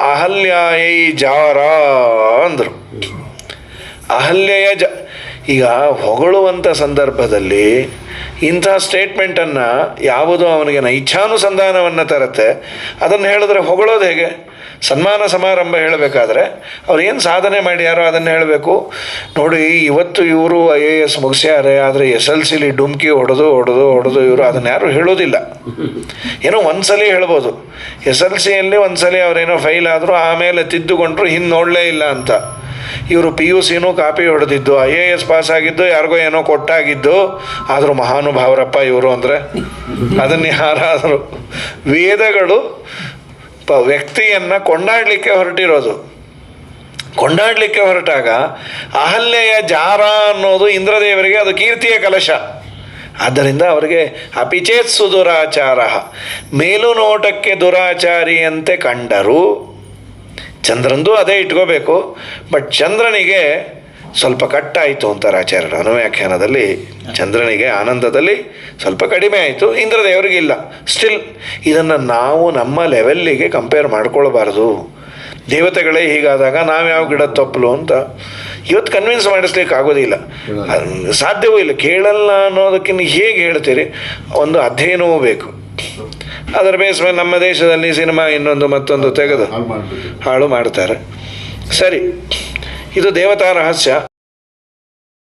Speaker 1: ಅಹಲ್ಯಾಯೈ ಜಾರ ಅಂದರು. ಅಹಲ್ಯೆಯ ಈಗ ಹೊಗಳುವಂಥ ಸಂದರ್ಭದಲ್ಲಿ ಇಂಥ ಸ್ಟೇಟ್ಮೆಂಟನ್ನು ಯಾವುದು ಅವನಿಗೆ ನೈಚ್ಛಾನುಸಂಧಾನವನ್ನು ತರುತ್ತೆ, ಅದನ್ನು ಹೇಳಿದ್ರೆ ಹೊಗಳೋದು ಹೇಗೆ? ಸನ್ಮಾನ ಸಮಾರಂಭ ಹೇಳಬೇಕಾದ್ರೆ ಅವ್ರು ಏನು ಸಾಧನೆ ಮಾಡ್ಯಾರೋ ಅದನ್ನು ಹೇಳಬೇಕು. ನೋಡಿ, ಇವತ್ತು ಇವರು IAS ಮುಗಿಸ್ಯಾರೆ, ಆದರೆ SLCಲಿ ಡುಮ್ಕಿ ಹೊಡೆದು ಇವರು ಅದನ್ನು ಯಾರು ಹೇಳೋದಿಲ್ಲ. ಏನೋ ಒಂದ್ಸಲಿ ಹೇಳ್ಬೋದು, SLCಯಲ್ಲಿ ಒಂದ್ಸಲಿ ಅವರೇನೋ ಫೈಲ್ ಆದರೂ ಆಮೇಲೆ ತಿದ್ದುಕೊಂಡ್ರು ಹಿಂದೆ ನೋಡಲೇ ಇಲ್ಲ ಅಂತ. ಇವರು PUCನೂ ಕಾಪಿ ಹೊಡೆದಿದ್ದು, IAS ಪಾಸ್ ಆಗಿದ್ದು, ಯಾರಿಗೋ ಏನೋ ಕೊಟ್ಟಾಗಿದ್ದು, ಆದರೂ ಮಹಾನುಭಾವರಪ್ಪ ಇವರು ಅಂದರೆ ಅದನ್ನು ಯಾರಾದರೂ ವೇದಗಳು ವ್ಯಕ್ತಿಯನ್ನು ಕೊಂಡಾಡಲಿಕ್ಕೆ ಹೊರಟಿರೋದು. ಕೊಂಡಾಡಲಿಕ್ಕೆ ಹೊರಟಾಗ ಅಹಲ್ಯೆಯ ಜಾರ ಅನ್ನೋದು ಇಂದ್ರದೇವರಿಗೆ ಅದು ಕೀರ್ತಿಯ ಕಲಶ. ಆದ್ದರಿಂದ ಅವರಿಗೆ ಅಪಿಚೇತ್ ಸುದುರಾಚಾರ, ಮೇಲು ನೋಟಕ್ಕೆ ದುರಾಚಾರಿಯಂತೆ ಕಂಡರು. ಚಂದ್ರಂದು ಅದೇ ಇಟ್ಕೋಬೇಕು, ಬಟ್ ಚಂದ್ರನಿಗೆ ಸ್ವಲ್ಪ ಕಟ್ಟಾಯಿತು ಅಂತಾರೆ ಆಚಾರ್ಯರು ಅನುವ್ಯಾಖ್ಯಾನದಲ್ಲಿ. ಚಂದ್ರನಿಗೆ ಆನಂದದಲ್ಲಿ ಸ್ವಲ್ಪ ಕಡಿಮೆ ಆಯಿತು, ಇಂದ್ರದೇವರಿಗೆ ಇಲ್ಲ. ಸ್ಟಿಲ್ ಇದನ್ನು ನಾವು ನಮ್ಮ ಲೆವೆಲ್ಲಿಗೆ ಕಂಪೇರ್ ಮಾಡ್ಕೊಳ್ಬಾರ್ದು. ದೇವತೆಗಳೇ ಹೀಗಾದಾಗ ನಾವು ಯಾವ ಗಿಡ ತಪ್ಪಲು ಅಂತ ಇವತ್ತು ಕನ್ವಿನ್ಸ್ ಮಾಡಿಸ್ಲಿಕ್ಕೆ ಆಗೋದಿಲ್ಲ, ಸಾಧ್ಯವೂ ಇಲ್ಲ. ಕೇಳಲ್ಲ ಅನ್ನೋದಕ್ಕಿಂತ ಹೇಗೆ ಹೇಳ್ತೀರಿ? ಒಂದು ಅಧ್ಯಯನವೂ ಬೇಕು. ಅದರ ಬೇಸ್ ಮೇಲೆ ನಮ್ಮ ದೇಶದಲ್ಲಿ ಸಿನಿಮಾ ಇನ್ನೊಂದು ಮತ್ತೊಂದು ತೆಗೆದು ಹಾಳು ಮಾಡ್ತಾರೆ. ಸರಿ, ಇದು ದೇವತಾ ರಹಸ್ಯ.